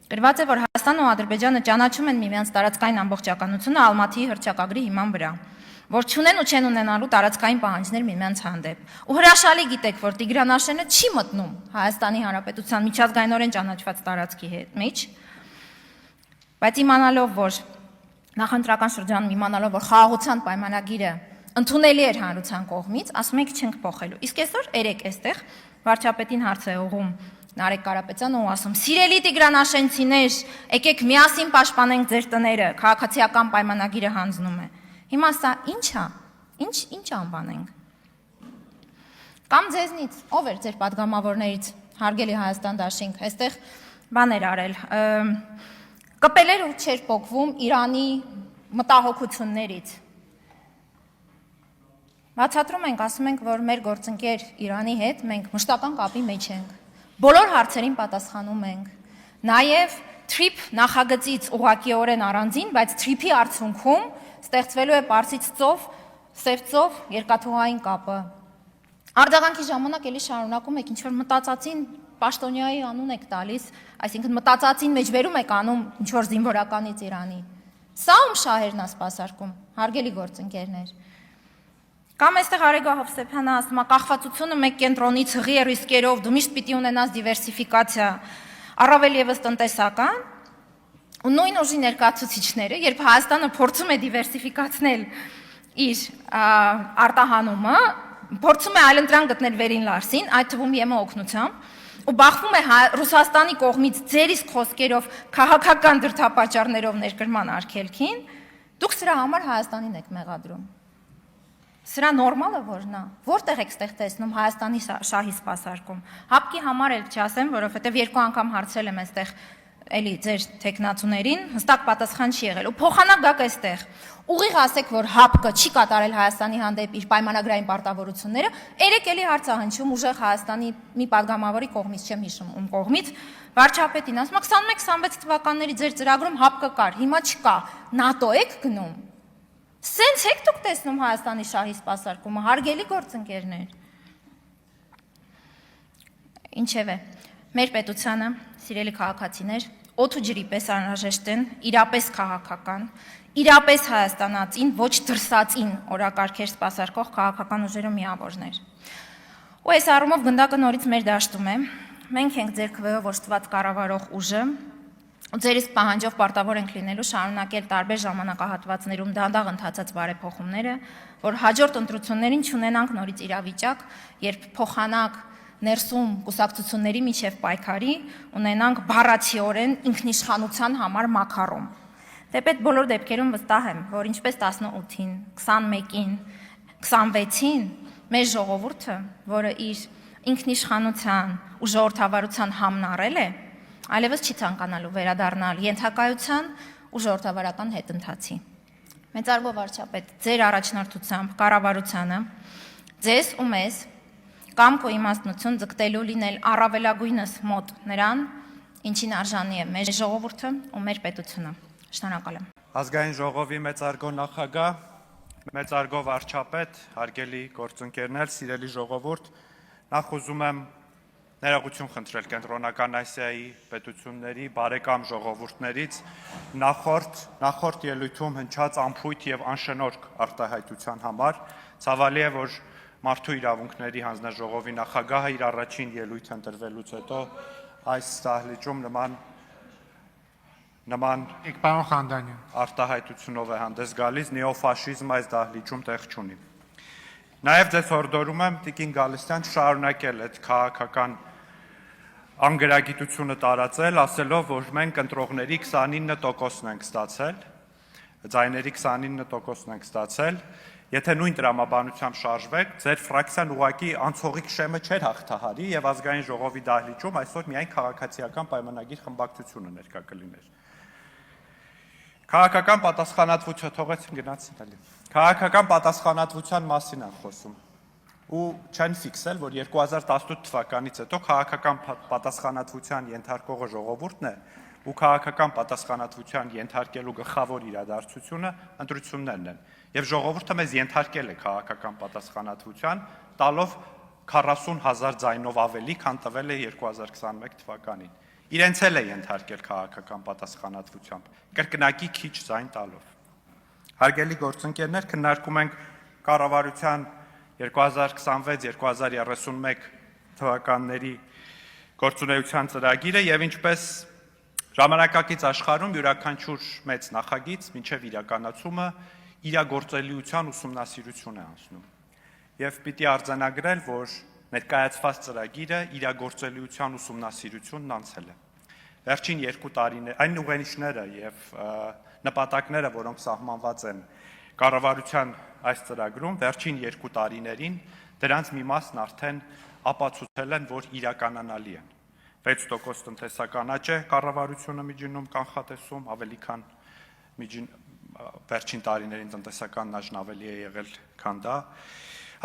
Գրված է, որ Հայաստանն ու Ադրբեջանը ճանաչում են միմյանց տարածքային ամբողջականությունը Ալմատիի հռչակագրի հիման վրա, որ չունեն ու չեն ունենալու տարածքային պահանջներ միմյանց հանդեպ։ Ու հրաշալի գիտեք, որ Տիգրան Աշենը չի մտնում Հայաստանի Հանրապետության միջազգայինորեն ճանաչված տարածքի մեջ, բայց իմանալով, որ նախընտրական շրջանում իմանալով, որ խաղաղության պայմանագիրը ընդունելի էր հանրության կողմից, ասում եք չենք փոխելու։ Իսկ այսօր երեք այստեղ վարչապետին հարց է ուղղում Նարեկ Կարապետյանը ու ասում. «Սիրելի Տիգրան Աշենցիներ, եկեք միասին պաշտպանենք ձեր տները, քաղաքացիական պայմանագիրը հանձնում է»։ Հիմա սա ի՞նչ է։ Ինչ անվանենք։ Կամ ձեզնից, ով էր ձեր падգամավորներից, հարգելի Հայաստան դաշինք, այստեղ բաներ արել, կպել էր ու չէր պոկվում Իրանի մտահոգություններից։ Բացատրում ենք, ասում ենք, որ մեր գործընկեր Իրանի հետ մենք մշտական կապի մեջ ենք, բոլոր հարցերին պատասխանում ենք, նաև թրիփ նախագծից ուղղակիորեն առանձին, բայց թրիփի արդյունքում ստեղծվելու է Պարսից ծով, Սև ծով երկաթուղային կապը։ Արձագանքի ժամանակ էլի շարունակում եք ինչ-որ մտածածին պաշտոնյայի անուն եք տալիս, այսինքն մտածածին մեջբերում եք անում ինչ-որ զինվորականից Իրանի։ Սա ում շահերն է սպասարկում, հարգելի գործընկերներ։ Կամ այստեղ Արեգա Հովսեփյանը ասում է կախվածությունը մեկ կենտրոնից հղի է ռիսկերով, դու միշտ պիտի ունենաս դիվերսիֆիկացիա, առավել եւս տնտեսական, ու նույն ուժի ներկայացուցիչները, երբ Հայաստանը փորձում է դիվերսիֆիկացնել իր արտահանումը, փորձում է այլընտրանք գտնել Վերին Լարսին, այդ թվում ԵՄ օգնությամբ, ու բախվում է Ռուսաստանի կողմից ձեր իսկ խոսքերով քաղաքական դրդապատճառներով ներկրման արգելքին, դուք սրա համար Հայաստանին եք մեղադրում։ Սրա նորմալ է որ նա, որտեղ եք ստեղ տեսնում Հայաստանի շահի սպասարկում։ Հապկի համար էլ չասեմ, որովհետև երկու անգամ հարցրել եմ այստեղ էլի ձեր տեխնացուներին, հստակ պատասխան չի եղել։ Ու փոխանակ գաք այստեղ։ Ուղիղ ասեք, որ ՀԱՊԿ չի կատարել Հայաստանի հանդեպ իր պայմանագրային պարտավորությունները, երեք էլի հարցահնչում ուժեղ Հայաստանի մի падգամավորի կողմից, չեմ հիշում ում կողմից, վարչապետին ասում է 21-26 թվականների ձեր ծրագրում ՀԱՊԿ կար, հիմա չկա, ՆԱՏՕ եք գնում։ Սենց եք դուք տեսնում Հայաստանի շահի սպասարկումը, հարգելի գործընկերներ։ Ինչևէ, մեր պետությանը, սիրելի քաղաքացիներ, օդ ու ջրի պես անհրաժեշտ են, իրապես քաղաքական, իրապես հայաստանացին, ոչ դրսածին օրակարգեր սպասարկող քաղաքական ուժերը միավորներ։ Ու այս առումով գնդակը նորից մեր դաշտում է, մենք ենք ձեր քվեով ոչտված կառավարող ուժը, ու ձեր իսկ պահանջով պարտավոր ենք լինելու շարունակել տարբեր ժամանակահատվածներում դանդաղ ընթացած բարեփոխումները, որ հաջորդ ընտրություններին չունենանք նորից իրավիճակ, երբ փոխանակ ներսում կուսակցությունների միջև պայքարի ունենանք բառացիորեն ինքնիշխանության համար մակարում։ Թեպետ բոլոր դեպքերում վստահ եմ, որ ինչպես 18-ին, 21-ին, 26-ին մեր ժողովուրդը, որը իր ինքնիշխանության ու ժողովրդավարության համն առել է, այլևս չի ցանկանալու վերադառնալ ենթակայության ու ժողովրդավարական հետընթացի։ Մեծարգո վարչապետ, ձեր առաջնորդությամբ կառավարությանը, ձեզ ու մեզ կամք ու իմաստնություն ձգտելու լինել առավելագույնս մոտ նրան, ինչին արժանի է մեր ժողովուրդը ու մեր պետությունը։ Շնորհակալ եմ։ Ազգային ժողովի մեծարգո նախագահ, մեծարգո վարչապետ, հարգելի գործընկերներ, սիրելի ժողովուրդ, նախ ուզում եմ ներողություն խնդրել Կենտրոնական Ասիայի պետությունների բարեկամ ժողովուրդներից նախորդ ելույթում հնչած անփույթ եւ անշնորհք արտահայտության համար։ Ցավալի է, որ Մարդու իրավունքների հանձնաժողովի նախագահը իր առաջին ելույթը ընտրվելուց հետո այս դահլիճում նման պարոն Խանդանյան արտահայտությունով է հանդես գալիս, նեոֆաշիզմը այս դահլիճում տեղ չունի։ Նաև ձեզ հորդորում եմ Տիկին Գալստյան շարունակել այդ քաղաքական անգրագիտությունը տարածել, ասելով, որ մենք ընտրողների 29%-ն ենք ստացել, ձայների 29%-ն ենք ստացել, եթե նույն տրամաբանությամբ շարժվեք, ձեր ֆրակցիան ուղղակի անցողիկ շեմը չէր հաղթահարի եւ ազգային ժողովի դահլիճում այսօր միայն քաղաքացիական պայմանագիր խմբակցությունը ներկա կլիներ։ Քաղաքական պատասխանատվություն, թողեցին գնացին էլի։ Քաղաքական պատասխանատվության մասին են խոսում։ Ու չեն ֆիքսել, որ 2018 թվականից հետո քաղաքական պատասխանատվության ենթարկողը ժողովուրդն է ու քաղաքական պատասխանատվության ենթարկելու գլխավոր իրադարձությունը ընտրություններն են։ Եվ ժողովուրդը մեզ ենթարկել է քաղաքական պատասխանատվության, տալով 40,000 ձայնով ավելի, քան տվել է 2021 թվականին։ Իրենց էլ է ենթարկել քաղաքական պատասխանատվությամբ, կրկնակի քիչ ձայն տալով։ Հարգելի գործընկերներ, քննարկում ենք կառավարության 2026-2031 թվականների գործունեության ծրագիրը եւ ինչպես ժամանակակից աշխարհում յուրաքանչյուր մեծ նախագիծ մինչև իրականացումը իրագործելիության ուսումնասիրություն է անցնում։ Եվ պիտի արձանագրել, որ ներկայացված ծրագիրը իրագործելիության ուսումնասիրությունն անցել է։ Վերջին 2 տարիներ այն ուղենիշները եւ նպատակները, որոնք սահմանված են կառավարության այս ծրագրում, վերջին 2 տարիներին դրանց մի մասն արդեն ապացուցել են, որ իրականանալի են։ 6% տնտեսական աճ է կառավարությունը միջինում կանխատեսում, ավելի քան վերջին տարիներին տնտեսական աճն ավելի է եղել, քան դա։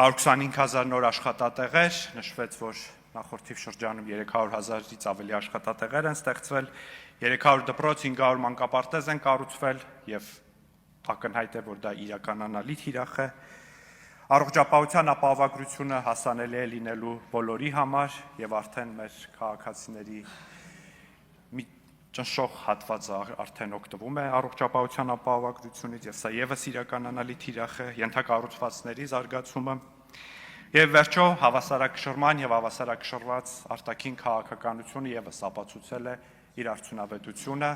125,000 նոր աշխատատեղեր, նշվեց, որ նախորդի շրջանում 300,000-ից ավելի աշխատատեղեր են ստեղծվել, 300 դպրոց, 500 մանկապարտեզ են կառուցվել եւ ակնհայտ է, որ դա իրականանալի թիրախ է։ Առողջապահության ապահովագրությունը հասանելի է լինելու բոլորի համար եւ արդեն մեր քաղաքացիների ճնշող հատվածը արդեն օգտվում է առողջապահության ապահովագրությունից եւ սա եւս իրականանալի թիրախ է, ենթակառուցվածքների զարգացումը եւ վերջո հավասարակշռման եւ հավասարակշռված արտաքին քաղաքականությունը եւս ապացուցել է իր արդյունավետությունը,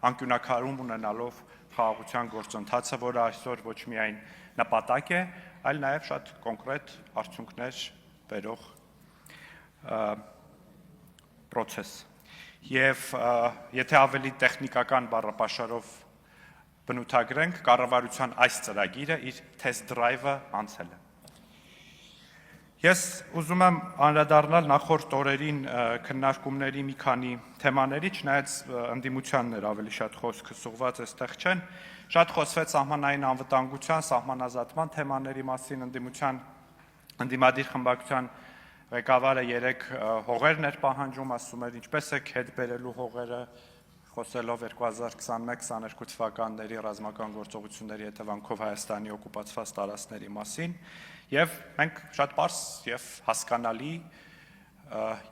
անկյունակարում ունենալով խաղաղության գործընթացը, որը այսօր ոչ միայն նպատակ է, այլ նաեւ շատ կոնկրետ արդյունքներ բերող process։ Եվ եթե ավելի տեխնիկական բառապաշարով բնութագրենք, կառավարության այս ծրագիրը իր test drive-ը անցել է։ Ես ուզում եմ անդրադառնալ նախորդ օրերին քննարկումների մի քանի թեմաների, չնայած ընդդիմությանն էր ավելի շատ խոսքը սուղված այստեղ չեն, շատ խոսվեց սահմանային անվտանգության, սահմանազատման թեմաների մասին, ընդդիմադիր խմբակցության ղեկավարը 3 հողերն էր պահանջում, ասում էր ինչպես է հետ բերելու հողերը, խոսելով 2021-22 թվականների ռազմական գործողությունների հետևանքով Հայաստանի օկուպացված տարածքների մասին, եւ մենք շատ պարզ եւ հասկանալի,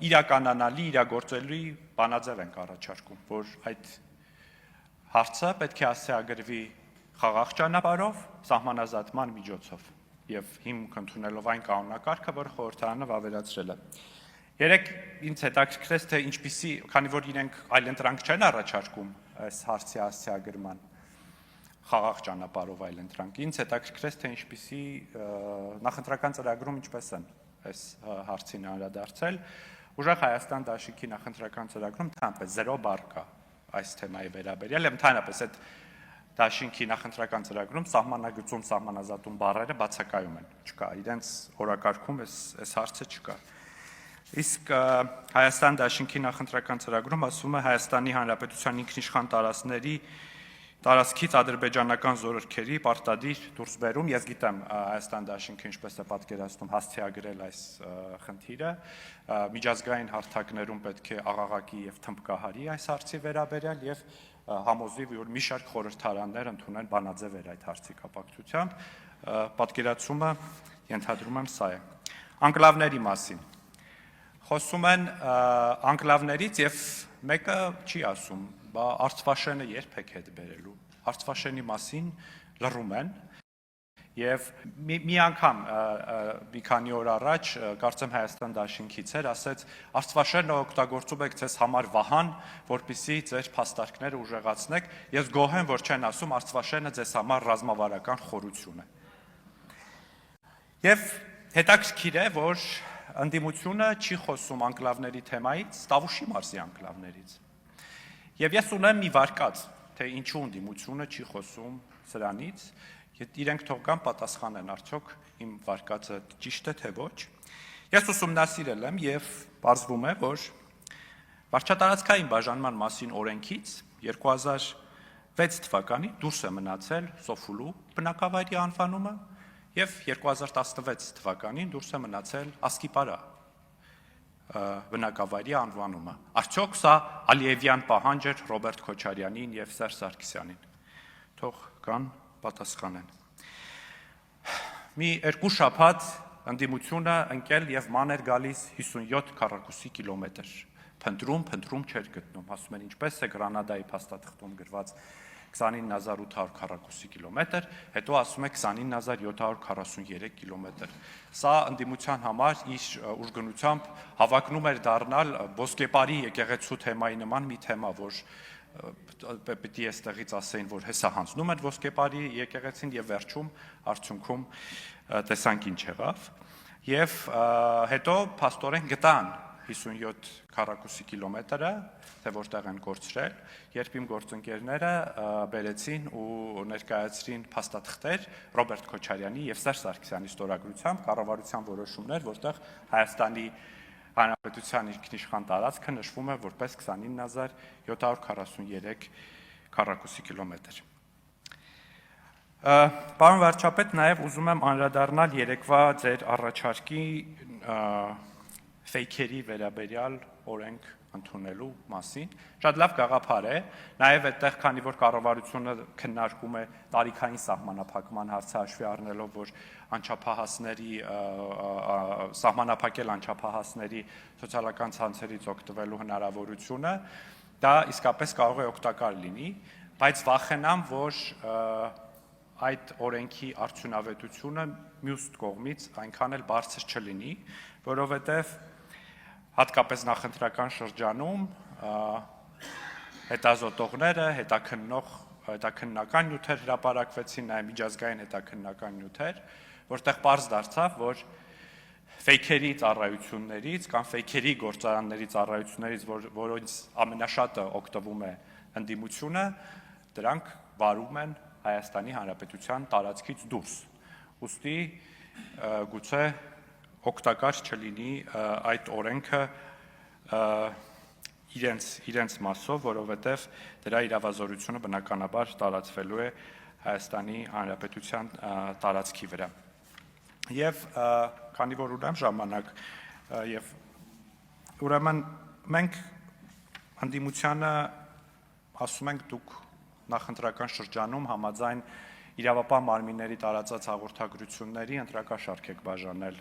իրականանալի, իրագործելի բանաձև ենք առաջարկում, որ այդ հարցը պետք է ասեագրվի խաղաղ ճանապարհով, սահմանազատման միջոցով եւ հիմք ընդունելով այն կանոնակարգը, որը խորհրդարանը վավերացրել է։ Երեք ինձ հետաքրքրեց, թե ինչպիսի, քանի որ իրենք այլընտրանք չեն առաջարկում այս հարցի ասեագրման խաղաղ ճանապարհով այլընտրանք, ինձ հետաքրքրեց, թե ինչպիսի նախընտրական ծրագրում ինչպես են այս հարցին անդրադարձել։ Ուժեղ Հայաստան դաշինքի նախընտրական ծրագրում ընդհանրապես 0 բառ կա այս թեմայի վերաբերյալ, ընդհանրապես այդ դաշինքի նախընտրական ծրագրում սահմանագծում սահմանազատում բառերը բացակայում են, չկա, իրենց օրակարգում այս հարցը չկա։ Իսկ Հայաստան դաշինքի նախընտրական ծրագրում ասում է Հայաստանի Հանրապետության ինքնիշխան տարածքից ադրբեջանական զորքերի պարտադիր դուրսբերում, ես գիտեմ Հայաստան դաշինքը ինչպես է պատկերացնում հասցեագրել այս խնդիրը, միջազգային հարթակներում պետք է աղաղակի եւ թմբկահարի այս հարցի վերաբերյալ եւ համոզվի, որ մի շարք խորհրդարաններ ընդունեն բանաձևեր այդ հարցի կապակցությամբ, պատկերացումը ենթադրում եմ սա է։ Անկլավների մասին խոսում են անկլավներից եւ մեկը չի ասում, բա Արցվաշենը երբ եք հետ բերելու։ Արցվաշենի մասին լռում են եւ մի անգամ մի քանի օր առաջ կարծեմ Հայաստան դաշինքից էր ասեց Արցվաշենը օգտագործում եք ձեզ համար վահան, որպեսզի ձեր փաստարկները ուժեղացնեք։ Ես գոհ եմ, որ չեն ասում Արցվաշենը ձեզ համար ռազմավարական խորություն է։ Եվ հետաքրքիր է, որ ընդդիմությունը չի խոսում անկլավների թեմայից, Տավուշի մարզի անկլավներից։ Եվ ես ունեմ մի վարկած, թե ինչու ընդդիմությունը չի խոսում սրանից, իրենք թող կան պատասխանեն արդյոք իմ վարկածը ճիշտ է թե ոչ։ Ես ուսումնասիրել եմ եւ պարզվում է, որ վարչատարածքային բաժանման մասին օրենքից 2006 թվականին դուրս է մնացել Սոֆուլու բնակավայրի անվանումը եւ 2016 թվականին դուրս է մնացել Ասկիպարա բնակավայրի անվանումը։ Արդյոք սա Ալիևյան պահանջ էր Ռոբերտ Քոչարյանին եւ Սերժ Սարգսյանին։ Թող կան պատասխանեն։ Մի 2 շաբաթ ընդդիմությունը ընկել եւ ման էր գալիս 57 քառակուսի կիլոմետր։ Փնտրում չէր գտնում, ասում են ինչպես է Գրանադայի փաստաթղթում գրված 29800 քառակուսի կիլոմետր, հետո ասում է 29743 կիլոմետր։ Սա ընդդիմության համար իր ուժգնությամբ հավակնում էր դառնալ ոսկեպարի եկեղեցու թեմայի նման մի թեմա, որ պետք է այստեղից ասեին, որ հեսա հանձնում են ոսկեպարի եկեղեցին եւ վերջում արդյունքում տեսանք ինչ եղավ։ Եվ հետո փաստորեն գտան 57 քառակուսի կիլոմետրը, թե որտեղ են կորցրել, երբ իմ գործընկերները բերեցին ու ներկայացրին փաստաթղթեր Ռոբերտ Քոչարյանի եւ Սերժ Սարգսյանի ստորագրությամբ կառավարության որոշումներ, որտեղ Հայաստանի Հանրապետության ինքնիշխան տարածքը նշվում է որպես 29743 քառակուսի կիլոմետր։ Պարոն վարչապետ, նաև ուզում եմ անդրադառնալ երեկվա ձեր առաջարկի ֆեյքերի վերաբերյալ օրենք ընդունելու մասին։ Շատ լավ գաղափար է, նաև այդտեղ, քանի որ կառավարությունը քննարկում է տարիքային սահմանափակման հարցը հաշվի առնելով, որ անչափահասների սահմանափակել անչափահասների սոցիալական ցանցերից օգտվելու հնարավորությունը, դա իսկապես կարող է օգտակար լինի, բայց վախենամ, որ այդ օրենքի արդյունավետությունը մյուս կողմից այնքան էլ բարձր չլինի, որովհետև հատկապես նախընտրական շրջանում հետազոտողները, հետաքննական նյութեր հրապարակվեցին, նաև միջազգային հետաքննական նյութեր, որտեղ պարզ դարձավ, որ ֆեյքերի ծառայություններից կամ ֆեյքերի գործարանների ծառայություններից, որոնց ամենաշատը օգտվում է ընդդիմությունը, դրանք վարում են Հայաստանի Հանրապետության տարածքից դուրս։ Ուստի գուցե օգտակար չլինի այդ օրենքը իրենց մասով, որովհետև դրա իրավազորությունը բնականաբար տարածվելու է Հայաստանի Հանրապետության տարածքի վրա։ Եվ քանի որ ունեմ ժամանակ, եւ ուրեմն մենք ընդդիմությանը ասում ենք դուք նախընտրական շրջանում համաձայն իրավապահ մարմինների տարածած հաղորդագրությունների ընտրակաշարք եք բաժանել։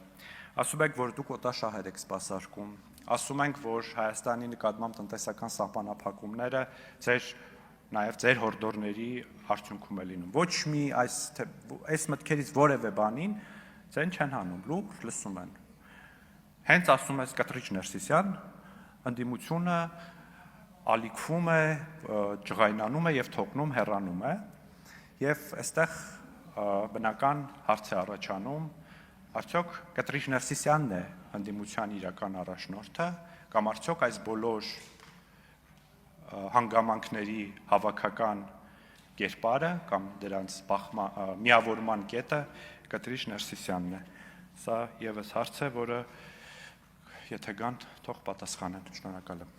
Ասում եք, որ դուք օտաշահեր եք սպասարկում։ Ասում ենք, որ Հայաստանի նկատմամբ տնտեսական սահմանափակումները նաև ձեր հորդորների արդյունքում է լինում։ Ոչ մի այս մտքերից որևէ բանին ձեն չեն հանում, լուր լսում են։ Հենց ասում ես Կտրիչ Ներսիսյան, ընդդիմությունը ալիքվում է, ջղայնանում է եւ թողնում հեռանում է, եւ այստեղ բնական հարց է առաջանում, արդյոք Կտրիչ Ներսիսյանն է ընդդիմության իրական առաջնորդը, կամ արդյոք այս բոլոր հանգամանքների հավաքական կերպարը կամ դրանց միավորման կետը Կտրիչ Ներսիսյանն է։ Սա եւս հարց է, որը եթե գան, թող պատասխանեն։ Շնորհակալ եմ։